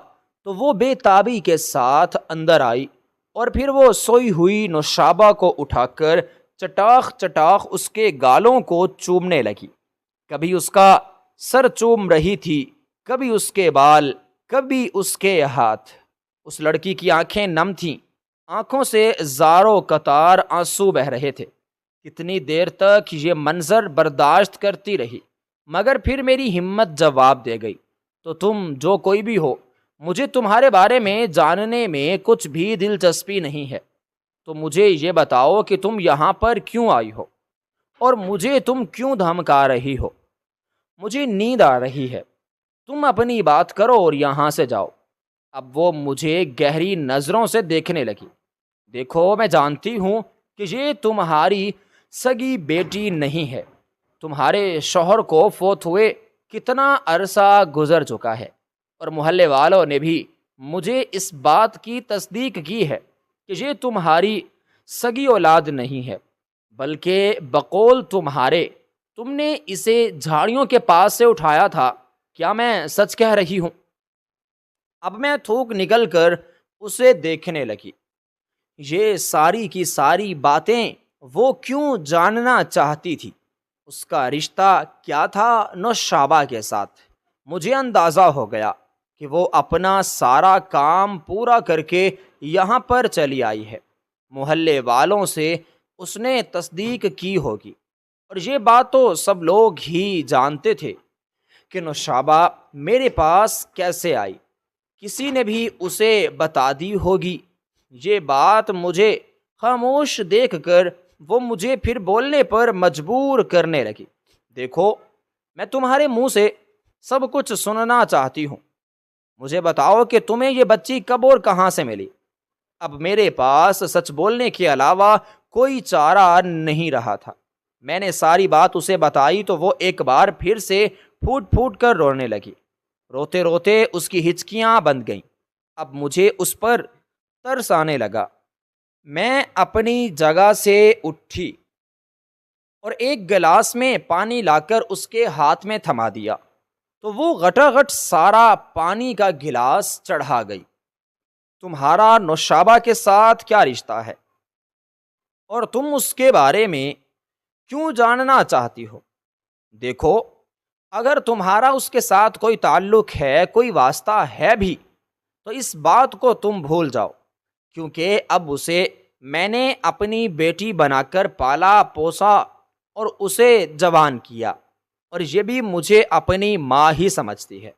تو وہ بے تابی کے ساتھ اندر آئی، اور پھر وہ سوئی ہوئی نوشابہ کو اٹھا کر چٹاخ چٹاخ اس کے گالوں کو چومنے لگی۔ کبھی اس کا سر چوم رہی تھی، کبھی اس کے بال، کبھی اس کے ہاتھ۔ اس لڑکی کی آنکھیں نم تھیں، آنکھوں سے زاروں قطار آنسو بہ رہے تھے۔ کتنی دیر تک یہ منظر برداشت کرتی رہی، مگر پھر میری ہمت جواب دے گئی، تو تم جو کوئی بھی ہو، مجھے تمہارے بارے میں جاننے میں کچھ بھی دلچسپی نہیں ہے۔ تو مجھے یہ بتاؤ کہ تم یہاں پر کیوں آئی ہو، اور مجھے تم کیوں دھمکا رہی ہو؟ مجھے نیند آ رہی ہے، تم اپنی بات کرو اور یہاں سے جاؤ۔ اب وہ مجھے گہری نظروں سے دیکھنے لگی۔ دیکھو، میں جانتی ہوں کہ یہ تمہاری سگی بیٹی نہیں ہے۔ تمہارے شوہر کو فوت ہوئے کتنا عرصہ گزر چکا ہے، اور محلے والوں نے بھی مجھے اس بات کی تصدیق کی ہے کہ یہ تمہاری سگی اولاد نہیں ہے، بلکہ بقول تمہارے تم نے اسے جھاڑیوں کے پاس سے اٹھایا تھا۔ کیا میں سچ کہہ رہی ہوں؟ اب میں تھوک نکل کر اسے دیکھنے لگی۔ یہ ساری کی ساری باتیں وہ کیوں جاننا چاہتی تھی؟ اس کا رشتہ کیا تھا نوشابہ کے ساتھ؟ مجھے اندازہ ہو گیا کہ وہ اپنا سارا کام پورا کر کے یہاں پر چلی آئی ہے۔ محلے والوں سے اس نے تصدیق کی ہوگی، اور یہ بات تو سب لوگ ہی جانتے تھے کہ نوشابہ میرے پاس کیسے آئی۔ کسی نے بھی اسے بتا دی ہوگی۔ یہ بات مجھے خاموش دیکھ کر وہ مجھے پھر بولنے پر مجبور کرنے لگی۔ دیکھو، میں تمہارے منہ سے سب کچھ سننا چاہتی ہوں۔ مجھے بتاؤ کہ تمہیں یہ بچی کب اور کہاں سے ملی؟ اب میرے پاس سچ بولنے کے علاوہ کوئی چارہ نہیں رہا تھا۔ میں نے ساری بات اسے بتائی تو وہ ایک بار پھر سے پھوٹ پھوٹ کر رونے لگی۔ روتے روتے اس کی ہچکیاں بند گئیں۔ اب مجھے اس پر ترس آنے لگا۔ میں اپنی جگہ سے اٹھی اور ایک گلاس میں پانی لا کر اس کے ہاتھ میں تھما دیا، تو وہ غٹاغٹ سارا پانی کا گلاس چڑھا گئی۔ تمہارا نوشابہ کے ساتھ کیا رشتہ ہے، اور تم اس کے بارے میں کیوں جاننا چاہتی ہو؟ دیکھو، اگر تمہارا اس کے ساتھ کوئی تعلق ہے، کوئی واسطہ ہے بھی، تو اس بات کو تم بھول جاؤ، کیونکہ اب اسے میں نے اپنی بیٹی بنا کر پالا پوسا اور اسے جوان کیا، اور یہ بھی مجھے اپنی ماں ہی سمجھتی ہے۔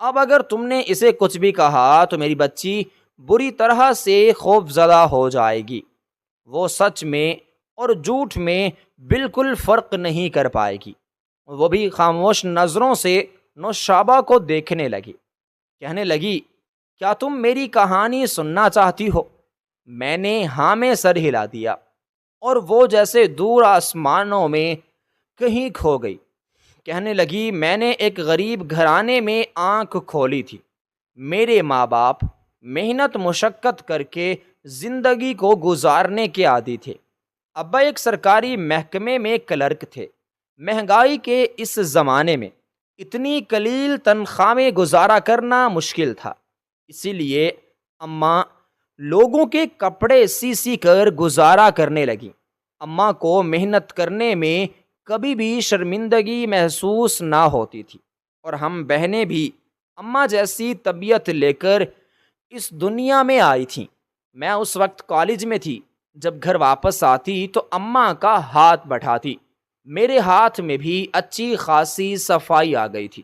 اب اگر تم نے اسے کچھ بھی کہا تو میری بچی بری طرح سے خوف زدہ ہو جائے گی۔ وہ سچ میں اور جھوٹ میں بالکل فرق نہیں کر پائے گی۔ وہ بھی خاموش نظروں سے نوشابہ کو دیکھنے لگی۔ کہنے لگی، کیا تم میری کہانی سننا چاہتی ہو؟ میں نے ہاں میں سر ہلا دیا، اور وہ جیسے دور آسمانوں میں کہیں کھو گئی۔ کہنے لگی، میں نے ایک غریب گھرانے میں آنکھ کھولی تھی۔ میرے ماں باپ محنت مشقت کر کے زندگی کو گزارنے کے عادی تھے۔ ابا ایک سرکاری محکمے میں کلرک تھے۔ مہنگائی کے اس زمانے میں اتنی قلیل تنخواہ میں گزارا کرنا مشکل تھا، اسی لیے اماں لوگوں کے کپڑے سی سی کر گزارا کرنے لگیں۔ اماں کو محنت کرنے میں کبھی بھی شرمندگی محسوس نہ ہوتی تھی، اور ہم بہنیں بھی اماں جیسی طبیعت لے کر اس دنیا میں آئی تھیں۔ میں اس وقت کالج میں تھی۔ جب گھر واپس آتی تو اماں کا ہاتھ بٹھاتی۔ میرے ہاتھ میں بھی اچھی خاصی صفائی آ گئی تھی۔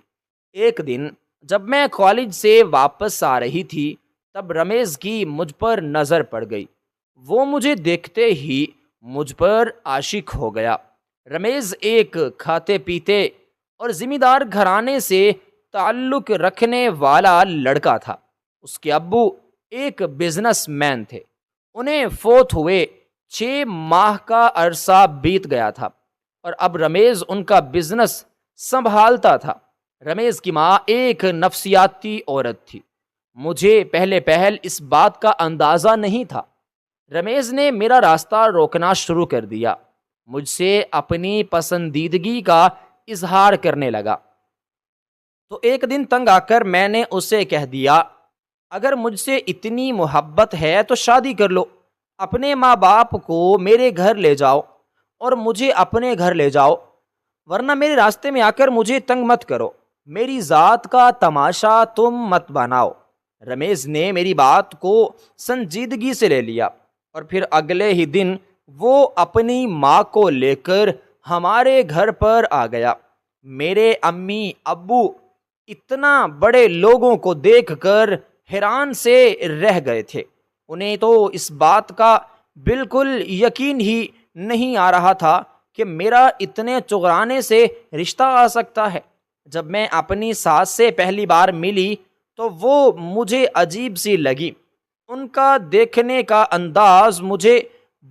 ایک دن جب میں کالج سے واپس آ رہی تھی تب رمیز کی مجھ پر نظر پڑ گئی۔ وہ مجھے دیکھتے ہی مجھ پر عاشق ہو گیا۔ رمیز ایک کھاتے پیتے اور ذمہ دار گھرانے سے تعلق رکھنے والا لڑکا تھا۔ اس کے ابو ایک بزنس مین تھے۔ انہیں فوت ہوئے 6 ماہ کا عرصہ بیت گیا تھا اور اب رمیز ان کا بزنس سنبھالتا تھا۔ رمیز کی ماں ایک نفسیاتی عورت تھی۔ مجھے پہل اس بات کا اندازہ نہیں تھا۔ رمیز نے میرا راستہ روکنا شروع کر دیا، مجھ سے اپنی پسندیدگی کا اظہار کرنے لگا۔ تو ایک دن تنگ آ کر میں نے اسے کہہ دیا، اگر مجھ سے اتنی محبت ہے تو شادی کر لو، اپنے ماں باپ کو میرے گھر لے جاؤ اور مجھے اپنے گھر لے جاؤ، ورنہ میرے راستے میں آ کر مجھے تنگ مت کرو، میری ذات کا تماشا تم مت بناؤ۔ رمیز نے میری بات کو سنجیدگی سے لے لیا اور پھر اگلے ہی دن وہ اپنی ماں کو لے کر ہمارے گھر پر آ گیا۔ میرے امی ابو اتنا بڑے لوگوں کو دیکھ کر حیران سے رہ گئے تھے۔ انہیں تو اس بات کا بالکل یقین ہی نہیں آ رہا تھا کہ میرا اتنے چغرانے سے رشتہ آ سکتا ہے۔ جب میں اپنی ساس سے پہلی بار ملی تو وہ مجھے عجیب سی لگی۔ ان کا دیکھنے کا انداز مجھے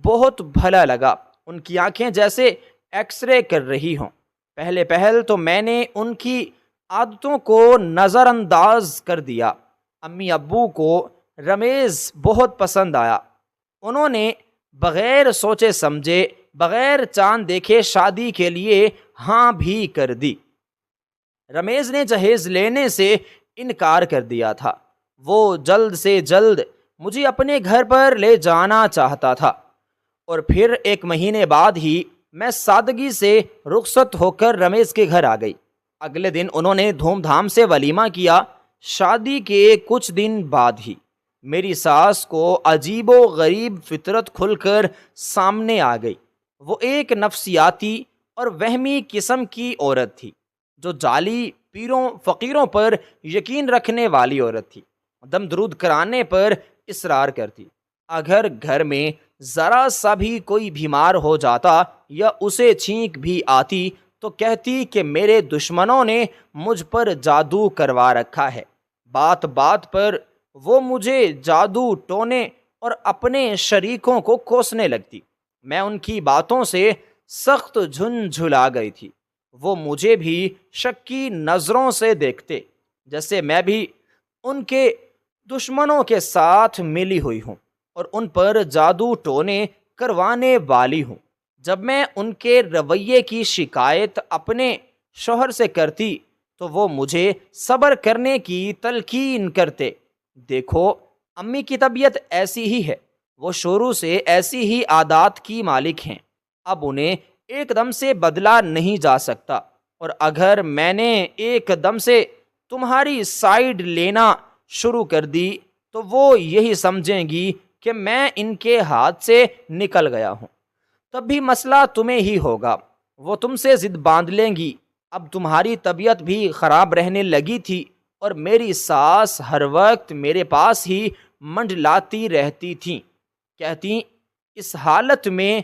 بہت بھلا لگا۔ ان کی آنکھیں جیسے ایکس رے کر رہی ہوں۔ پہل تو میں نے ان کی عادتوں کو نظر انداز کر دیا۔ امی ابو کو رمیز بہت پسند آیا۔ انہوں نے بغیر سوچے سمجھے، بغیر چاند دیکھے شادی کے لیے ہاں بھی کر دی۔ رمیز نے جہیز لینے سے انکار کر دیا تھا۔ وہ جلد سے جلد مجھے اپنے گھر پر لے جانا چاہتا تھا اور پھر 1 مہینے بعد ہی میں سادگی سے رخصت ہو کر رمیز کے گھر آ گئی۔ اگلے دن انہوں نے دھوم دھام سے ولیمہ کیا۔ شادی کے کچھ دن بعد ہی میری ساس کو عجیب و غریب فطرت کھل کر سامنے آ گئی۔ وہ ایک نفسیاتی اور وہمی قسم کی عورت تھی، جو جعلی پیروں فقیروں پر یقین رکھنے والی عورت تھی۔ دم درود کرانے پر اصرار کرتی۔ اگر گھر میں ذرا سا بھی کوئی بیمار ہو جاتا یا اسے چھینک بھی آتی تو کہتی کہ میرے دشمنوں نے مجھ پر جادو کروا رکھا ہے۔ بات بات پر وہ مجھے جادو ٹونے اور اپنے شریکوں کو کوسنے لگتی۔ میں ان کی باتوں سے سخت جھنجھلا گئی تھی۔ وہ مجھے بھی شکی نظروں سے دیکھتے، جیسے میں بھی ان کے دشمنوں کے ساتھ ملی ہوئی ہوں اور ان پر جادو ٹونے کروانے والی ہوں۔ جب میں ان کے رویے کی شکایت اپنے شوہر سے کرتی تو وہ مجھے صبر کرنے کی تلقین کرتے۔ دیکھو، امی کی طبیعت ایسی ہی ہے، وہ شروع سے ایسی ہی عادات کی مالک ہیں، اب انہیں ایک دم سے بدلا نہیں جا سکتا، اور اگر میں نے ایک دم سے تمہاری سائیڈ لینا شروع کر دی تو وہ یہی سمجھیں گی کہ میں ان کے ہاتھ سے نکل گیا ہوں، تب بھی مسئلہ تمہیں ہی ہوگا۔ وہ تم سے ضد باندھ لیں گی۔ اب تمہاری طبیعت بھی خراب رہنے لگی تھی اور میری ساس ہر وقت میرے پاس ہی منڈلاتی رہتی تھیں، کہتی اس حالت میں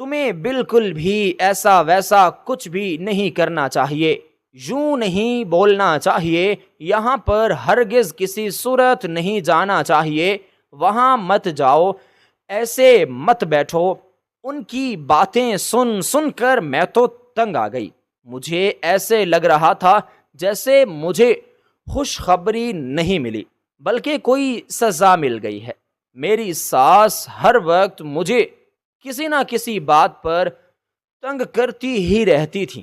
تمہیں بالکل بھی ایسا ویسا کچھ بھی نہیں کرنا چاہیے، یوں نہیں بولنا چاہیے، یہاں پر ہرگز کسی صورت نہیں جانا چاہیے، وہاں مت جاؤ، ایسے مت بیٹھو۔ ان کی باتیں سن سن کر میں تو تنگ آ گئی۔ مجھے ایسے لگ رہا تھا جیسے مجھے خوشخبری نہیں ملی بلکہ کوئی سزا مل گئی ہے۔ میری ساس ہر وقت مجھے کسی نہ کسی بات پر تنگ کرتی ہی رہتی تھی۔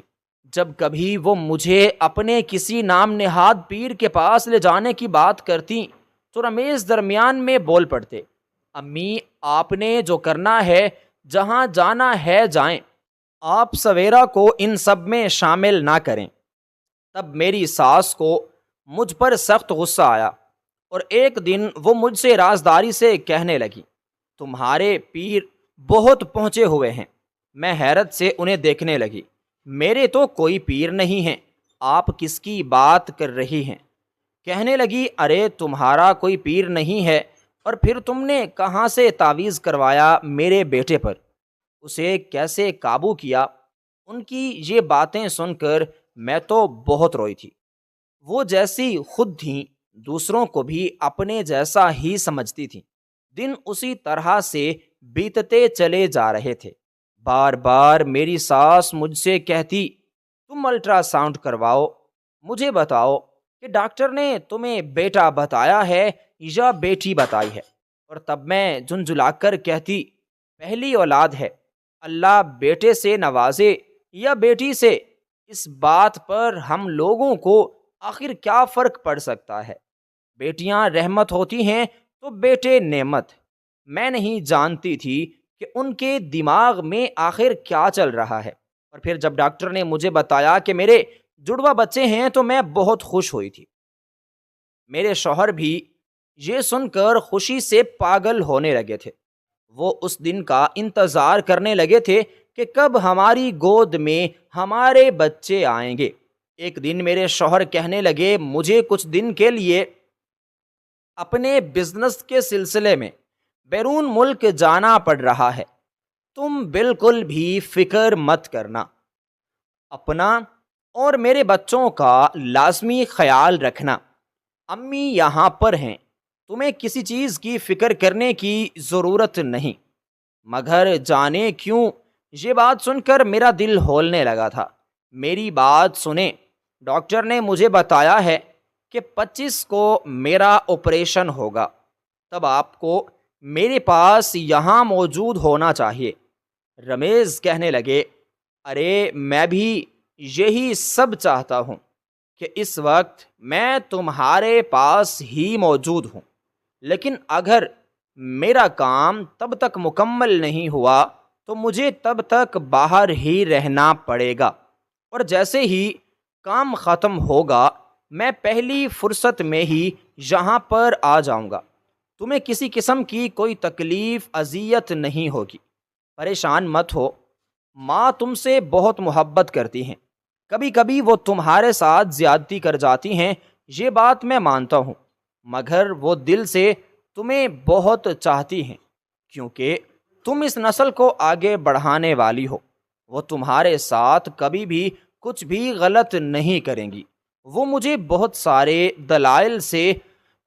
جب کبھی وہ مجھے اپنے کسی نام نہاد پیر کے پاس لے جانے کی بات کرتی تو رمیز درمیان میں بول پڑتے، امی آپ نے جو کرنا ہے، جہاں جانا ہے جائیں، آپ سویرا کو ان سب میں شامل نہ کریں۔ تب میری ساس کو مجھ پر سخت غصہ آیا اور ایک دن وہ مجھ سے رازداری سے کہنے لگی، تمہارے پیر بہت پہنچے ہوئے ہیں۔ میں حیرت سے انہیں دیکھنے لگی۔ میرے تو کوئی پیر نہیں ہیں، آپ کس کی بات کر رہی ہیں؟ کہنے لگی، ارے تمہارا کوئی پیر نہیں ہے، اور پھر تم نے کہاں سے تعویذ کروایا میرے بیٹے پر؟ اسے کیسے قابو کیا؟ ان کی یہ باتیں سن کر میں تو بہت روئی تھی۔ وہ جیسی خود تھیں دوسروں کو بھی اپنے جیسا ہی سمجھتی تھیں۔ دن اسی طرح سے بیتتے چلے جا رہے تھے۔ بار بار میری ساس مجھ سے کہتی، تم الٹرا ساؤنڈ کرواؤ، مجھے بتاؤ کہ ڈاکٹر نے تمہیں بیٹا بتایا ہے یا بیٹی بتائی ہے، اور تب میں جھنجھلا کر کہتی، پہلی اولاد ہے، اللہ بیٹے سے نوازے یا بیٹی سے، اس بات پر ہم لوگوں کو آخر کیا فرق پڑ سکتا ہے؟ بیٹیاں رحمت ہوتی ہیں تو بیٹے نعمت۔ میں نہیں جانتی تھی کہ ان کے دماغ میں آخر کیا چل رہا ہے، اور پھر جب ڈاکٹر نے مجھے بتایا کہ میرے جڑوا بچے ہیں تو میں بہت خوش ہوئی تھی۔ میرے شوہر بھی یہ سن کر خوشی سے پاگل ہونے لگے تھے۔ وہ اس دن کا انتظار کرنے لگے تھے کہ کب ہماری گود میں ہمارے بچے آئیں گے۔ ایک دن میرے شوہر کہنے لگے، مجھے کچھ دن کے لیے اپنے بزنس کے سلسلے میں بیرون ملک جانا پڑ رہا ہے، تم بالکل بھی فکر مت کرنا، اپنا اور میرے بچوں کا لازمی خیال رکھنا، امی یہاں پر ہیں، تمہیں کسی چیز کی فکر کرنے کی ضرورت نہیں۔ مگر جانے کیوں یہ بات سن کر میرا دل ہولنے لگا تھا۔ میری بات سنیں، ڈاکٹر نے مجھے بتایا ہے کہ 25 کو میرا آپریشن ہوگا، تب آپ کو میرے پاس یہاں موجود ہونا چاہیے۔ رمیز کہنے لگے، ارے میں بھی یہی سب چاہتا ہوں کہ اس وقت میں تمہارے پاس ہی موجود ہوں، لیکن اگر میرا کام تب تک مکمل نہیں ہوا تو مجھے تب تک باہر ہی رہنا پڑے گا، اور جیسے ہی کام ختم ہوگا میں پہلی فرصت میں ہی یہاں پر آ جاؤں گا۔ تمہیں کسی قسم کی کوئی تکلیف اذیت نہیں ہوگی، پریشان مت ہو۔ ماں تم سے بہت محبت کرتی ہیں، کبھی کبھی وہ تمہارے ساتھ زیادتی کر جاتی ہیں، یہ بات میں مانتا ہوں، مگر وہ دل سے تمہیں بہت چاہتی ہیں، کیونکہ تم اس نسل کو آگے بڑھانے والی ہو۔ وہ تمہارے ساتھ کبھی بھی کچھ بھی غلط نہیں کریں گی۔ وہ مجھے بہت سارے دلائل سے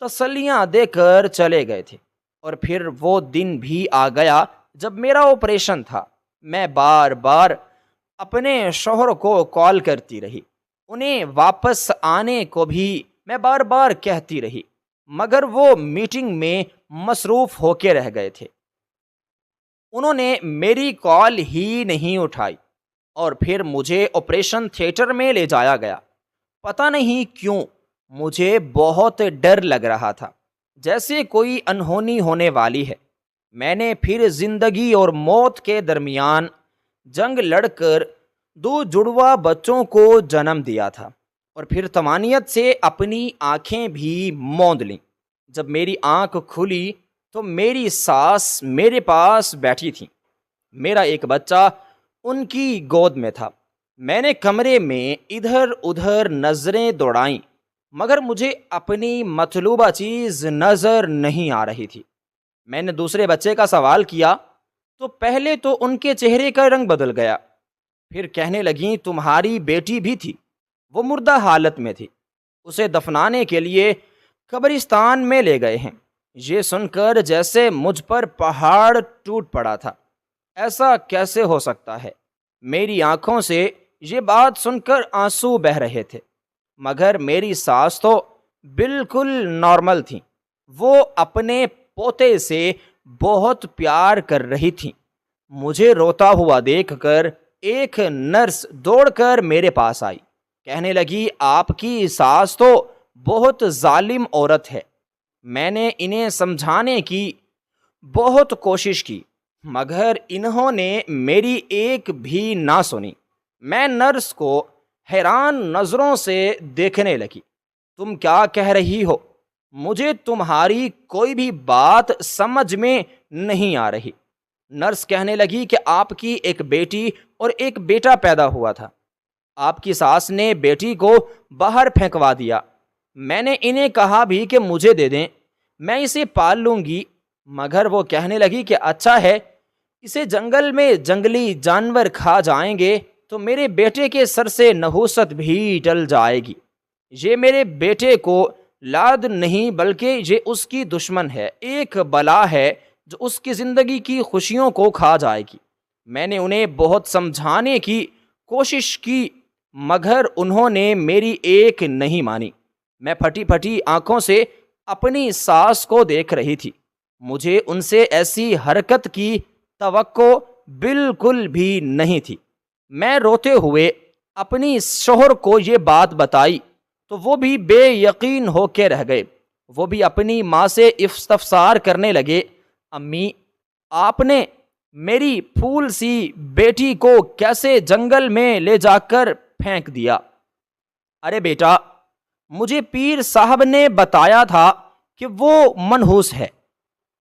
تسلیاں دے کر چلے گئے تھے، اور پھر وہ دن بھی آ گیا جب میرا آپریشن تھا۔ میں بار بار اپنے شوہر کو کال کرتی رہی، انہیں واپس آنے کو بھی میں بار بار کہتی رہی، مگر وہ میٹنگ میں مصروف ہو کے رہ گئے تھے۔ انہوں نے میری کال ہی نہیں اٹھائی، اور پھر مجھے آپریشن تھیٹر میں لے جایا گیا۔ پتہ نہیں کیوں مجھے بہت ڈر لگ رہا تھا، جیسے کوئی انہونی ہونے والی ہے۔ میں نے پھر زندگی اور موت کے درمیان جنگ لڑ کر 2 جڑوا بچوں کو جنم دیا تھا، اور پھر طمانینت سے اپنی آنکھیں بھی موند لیں۔ جب میری آنکھ کھلی تو میری ساس میرے پاس بیٹھی تھی، میرا ایک بچہ ان کی گود میں تھا۔ میں نے کمرے میں ادھر ادھر نظریں دوڑائیں، مگر مجھے اپنی مطلوبہ چیز نظر نہیں آ رہی تھی۔ میں نے دوسرے بچے کا سوال کیا تو پہلے تو ان کے چہرے کا رنگ بدل گیا، پھر کہنے لگیں، تمہاری بیٹی بھی تھی، وہ مردہ حالت میں تھی، اسے دفنانے کے لیے قبرستان میں لے گئے ہیں۔ یہ سن کر جیسے مجھ پر پہاڑ ٹوٹ پڑا تھا۔ ایسا کیسے ہو سکتا ہے؟ میری آنکھوں سے یہ بات سن کر آنسو بہہ رہے تھے، مگر میری ساس تو بالکل نارمل تھیں۔ وہ اپنے پوتے سے بہت پیار کر رہی تھیں۔ مجھے روتا ہوا دیکھ کر ایک نرس دوڑ کر میرے پاس آئی، کہنے لگی، آپ کی ساس تو بہت ظالم عورت ہے۔ میں نے انہیں سمجھانے کی بہت کوشش کی، مگر انہوں نے میری ایک بھی نہ سنی۔ میں نرس کو حیران نظروں سے دیکھنے لگی۔ تم کیا کہہ رہی ہو؟ مجھے تمہاری کوئی بھی بات سمجھ میں نہیں آ رہی۔ نرس کہنے لگی کہ آپ کی ایک بیٹی اور ایک بیٹا پیدا ہوا تھا۔ آپ کی ساس نے بیٹی کو باہر پھینکوا دیا۔ میں نے انہیں کہا بھی کہ مجھے دے دیں، میں اسے پال لوں گی، مگر وہ کہنے لگی کہ اچھا ہے، اسے جنگل میں جنگلی جانور کھا جائیں گے تو میرے بیٹے کے سر سے نحوست بھی ٹل جائے گی۔ یہ میرے بیٹے کو لاد نہیں بلکہ یہ اس کی دشمن ہے، ایک بلا ہے جو اس کی زندگی کی خوشیوں کو کھا جائے گی۔ میں نے انہیں بہت سمجھانے کی کوشش کی مگر انہوں نے میری ایک نہیں مانی۔ میں پھٹی پھٹی آنکھوں سے اپنی ساس کو دیکھ رہی تھی۔ مجھے ان سے ایسی حرکت کی توقع بالکل بھی نہیں تھی۔ میں روتے ہوئے اپنی شوہر کو یہ بات بتائی تو وہ بھی بے یقین ہو کے رہ گئے۔ وہ بھی اپنی ماں سے استفسار کرنے لگے، امی، آپ نے میری پھول سی بیٹی کو کیسے جنگل میں لے جا کر پھینک دیا؟ ارے بیٹا، مجھے پیر صاحب نے بتایا تھا کہ وہ منحوس ہے،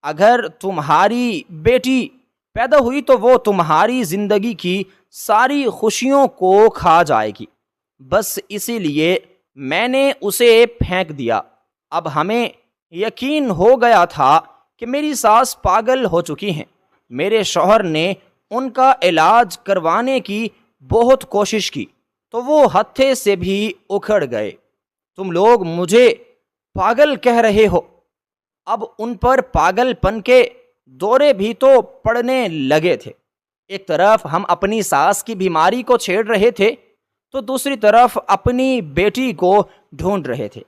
اگر تمہاری بیٹی پیدا ہوئی تو وہ تمہاری زندگی کی ساری خوشیوں کو کھا جائے گی، بس اسی لیے میں نے اسے پھینک دیا۔ اب ہمیں یقین ہو گیا تھا کہ میری ساس پاگل ہو چکی ہیں۔ میرے شوہر نے ان کا علاج کروانے کی بہت کوشش کی تو وہ ہتھے سے بھی اکھڑ گئے۔ تم لوگ مجھے پاگل کہہ رہے ہو۔ اب ان پر پاگل پن کے دورے بھی تو پڑنے لگے تھے۔ ایک طرف ہم اپنی ساس کی بیماری کو چھیڑ رہے تھے تو دوسری طرف اپنی بیٹی کو ڈھونڈ رہے تھے۔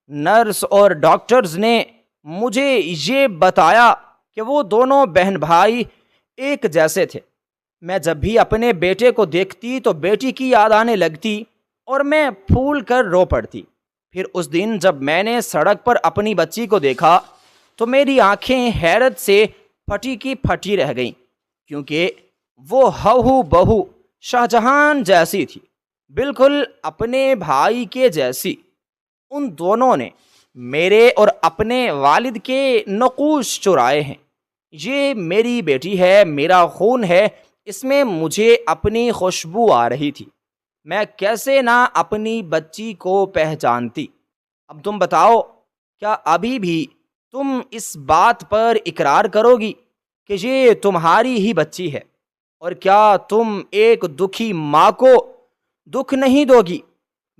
نرس اور ڈاکٹرز نے مجھے یہ بتایا کہ وہ دونوں بہن بھائی ایک جیسے تھے۔ میں جب بھی اپنے بیٹے کو دیکھتی تو بیٹی کی یاد آنے لگتی اور میں پھول کر رو پڑتی۔ پھر اس دن جب میں نے سڑک پر اپنی بچی کو دیکھا تو میری آنکھیں حیرت سے پھٹی کی پھٹی رہ گئیں، کیونکہ وہ ہو بہو شاہجہان جیسی تھی، بالکل اپنے بھائی کے جیسی۔ ان دونوں نے میرے اور اپنے والد کے نقوش چرائے ہیں۔ یہ میری بیٹی ہے، میرا خون ہے، اس میں مجھے اپنی خوشبو آ رہی تھی۔ میں کیسے نہ اپنی بچی کو پہچانتی۔ اب تم بتاؤ، کیا ابھی بھی تم اس بات پر اقرار کرو گی کہ یہ تمہاری ہی بچی ہے؟ اور کیا تم ایک دکھی ماں کو دکھ نہیں دو گی؟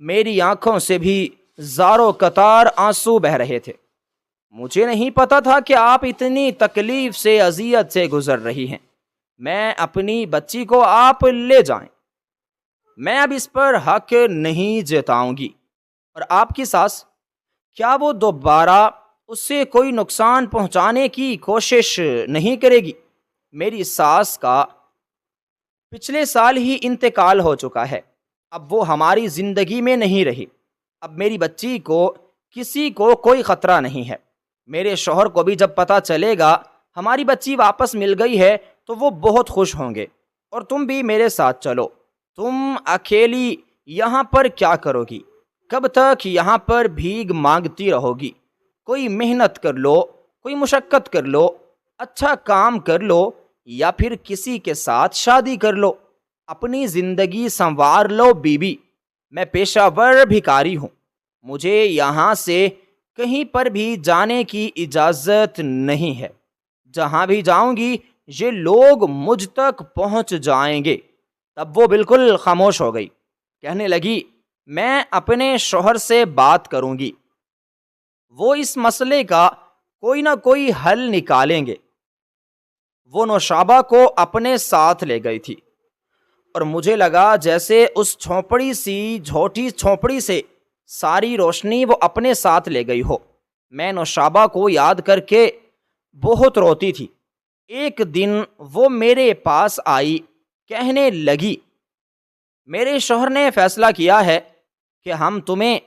میری آنکھوں سے بھی زارو قطار آنسو بہ رہے تھے۔ مجھے نہیں پتا تھا کہ آپ اتنی تکلیف سے، اذیت سے گزر رہی ہیں۔ میں اپنی بچی کو آپ لے جائیں، میں اب اس پر حق نہیں جتاؤں گی۔ اور آپ کی ساس، کیا وہ دوبارہ اس سے کوئی نقصان پہنچانے کی کوشش نہیں کرے گی؟ میری ساس کا پچھلے سال ہی انتقال ہو چکا ہے، اب وہ ہماری زندگی میں نہیں رہی۔ اب میری بچی کو کسی کو کوئی خطرہ نہیں ہے۔ میرے شوہر کو بھی جب پتہ چلے گا ہماری بچی واپس مل گئی ہے تو وہ بہت خوش ہوں گے، اور تم بھی میرے ساتھ چلو۔ تم اکیلی یہاں پر کیا کرو گی؟ کب تک یہاں پر بھیک مانگتی رہو گی؟ کوئی محنت کر لو، کوئی مشقت کر لو، اچھا کام کر لو، یا پھر کسی کے ساتھ شادی کر لو، اپنی زندگی سنوار لو بیوی۔ میں پیشہ ور بھکاری ہوں، مجھے یہاں سے کہیں پر بھی جانے کی اجازت نہیں ہے۔ جہاں بھی جاؤں گی یہ لوگ مجھ تک پہنچ جائیں گے۔ تب وہ بالکل خاموش ہو گئی، کہنے لگی، میں اپنے شوہر سے بات کروں گی، وہ اس مسئلے کا کوئی نہ کوئی حل نکالیں گے۔ وہ نوشابہ کو اپنے ساتھ لے گئی تھی، اور مجھے لگا جیسے اس چھوپڑی سی جھوٹی چھوپڑی سے ساری روشنی وہ اپنے ساتھ لے گئی ہو۔ میں نوشابہ کو یاد کر کے بہت روتی تھی۔ ایک دن وہ میرے پاس آئی، کہنے لگی، میرے شوہر نے فیصلہ کیا ہے کہ ہم تمہیں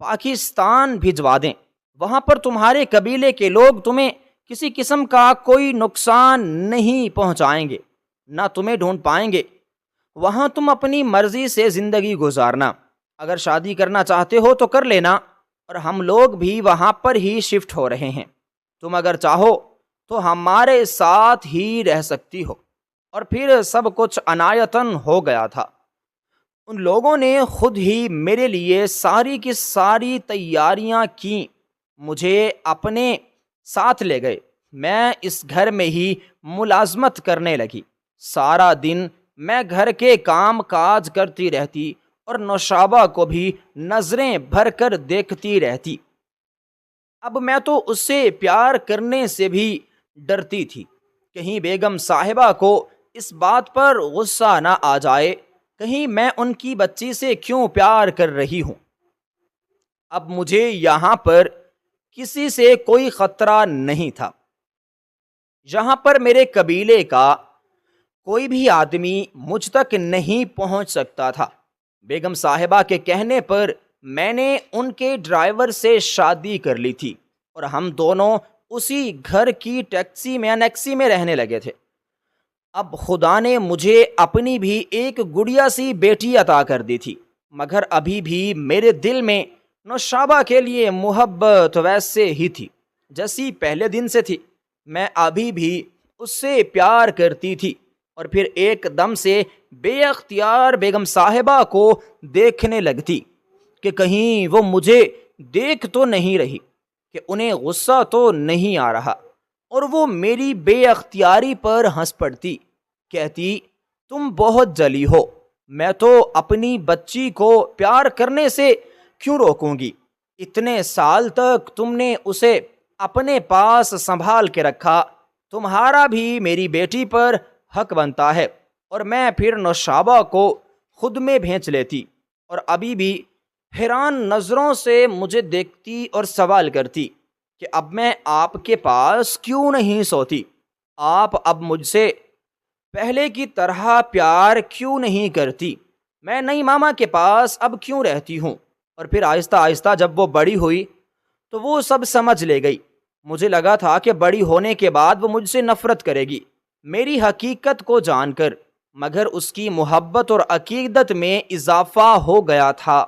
پاکستان بھجوا دیں، وہاں پر تمہارے قبیلے کے لوگ تمہیں کسی قسم کا کوئی نقصان نہیں پہنچائیں گے، نہ تمہیں ڈھونڈ پائیں گے۔ وہاں تم اپنی مرضی سے زندگی گزارنا، اگر شادی کرنا چاہتے ہو تو کر لینا، اور ہم لوگ بھی وہاں پر ہی شفٹ ہو رہے ہیں. تم اگر چاہو تو ہمارے ساتھ ہی رہ سکتی ہو. اور پھر سب کچھ عنایتاً ہو گیا تھا. ان لوگوں نے خود ہی میرے لیے ساری کی ساری تیاریاں کیں. مجھے اپنے ساتھ لے گئے. میں اس گھر میں ہی ملازمت کرنے لگی. سارا دن میں گھر کے کام کاج کرتی رہتی اور نوشابہ کو بھی نظریں بھر کر دیکھتی رہتی. اب میں تو اس سے پیار کرنے سے بھی ڈرتی تھی. کہیں بیگم صاحبہ کو اس بات پر غصہ نہ آ جائے کہیں میں ان کی بچی سے کیوں پیار کر رہی ہوں. اب مجھے یہاں پر کسی سے کوئی خطرہ نہیں تھا. یہاں پر میرے قبیلے کا کوئی بھی آدمی مجھ تک نہیں پہنچ سکتا تھا. بیگم صاحبہ کے کہنے پر میں نے ان کے ڈرائیور سے شادی کر لی تھی اور ہم دونوں اسی گھر کی ٹیکسی میں انیکسی میں رہنے لگے تھے. اب خدا نے مجھے اپنی بھی ایک گڑیا سی بیٹی عطا کر دی تھی، مگر ابھی بھی میرے دل میں نوشابہ کے لیے محبت ویسے ہی تھی جیسی پہلے دن سے تھی. میں ابھی بھی اس سے پیار کرتی تھی. اور پھر ایک دم سے بے اختیار بیگم صاحبہ کو دیکھنے لگتی کہ کہیں وہ مجھے دیکھ تو نہیں رہی، کہ انہیں غصہ تو نہیں آ رہا. اور وہ میری بے اختیاری پر ہنس پڑتی. کہتی تم بہت جلی ہو. میں تو اپنی بچی کو پیار کرنے سے کیوں روکوں گی؟ اتنے سال تک تم نے اسے اپنے پاس سنبھال کے رکھا. تمہارا بھی میری بیٹی پر حق بنتا ہے. اور میں پھر نوشابہ کو خود میں بھینچ لیتی اور ابھی بھی حیران نظروں سے مجھے دیکھتی اور سوال کرتی کہ اب میں آپ کے پاس کیوں نہیں سوتی؟ آپ اب مجھ سے پہلے کی طرح پیار کیوں نہیں کرتی؟ میں نئی ماما کے پاس اب کیوں رہتی ہوں؟ اور پھر آہستہ آہستہ جب وہ بڑی ہوئی تو وہ سب سمجھ لے گئی. مجھے لگا تھا کہ بڑی ہونے کے بعد وہ مجھ سے نفرت کرے گی میری حقیقت کو جان کر، مگر اس کی محبت اور عقیدت میں اضافہ ہو گیا تھا.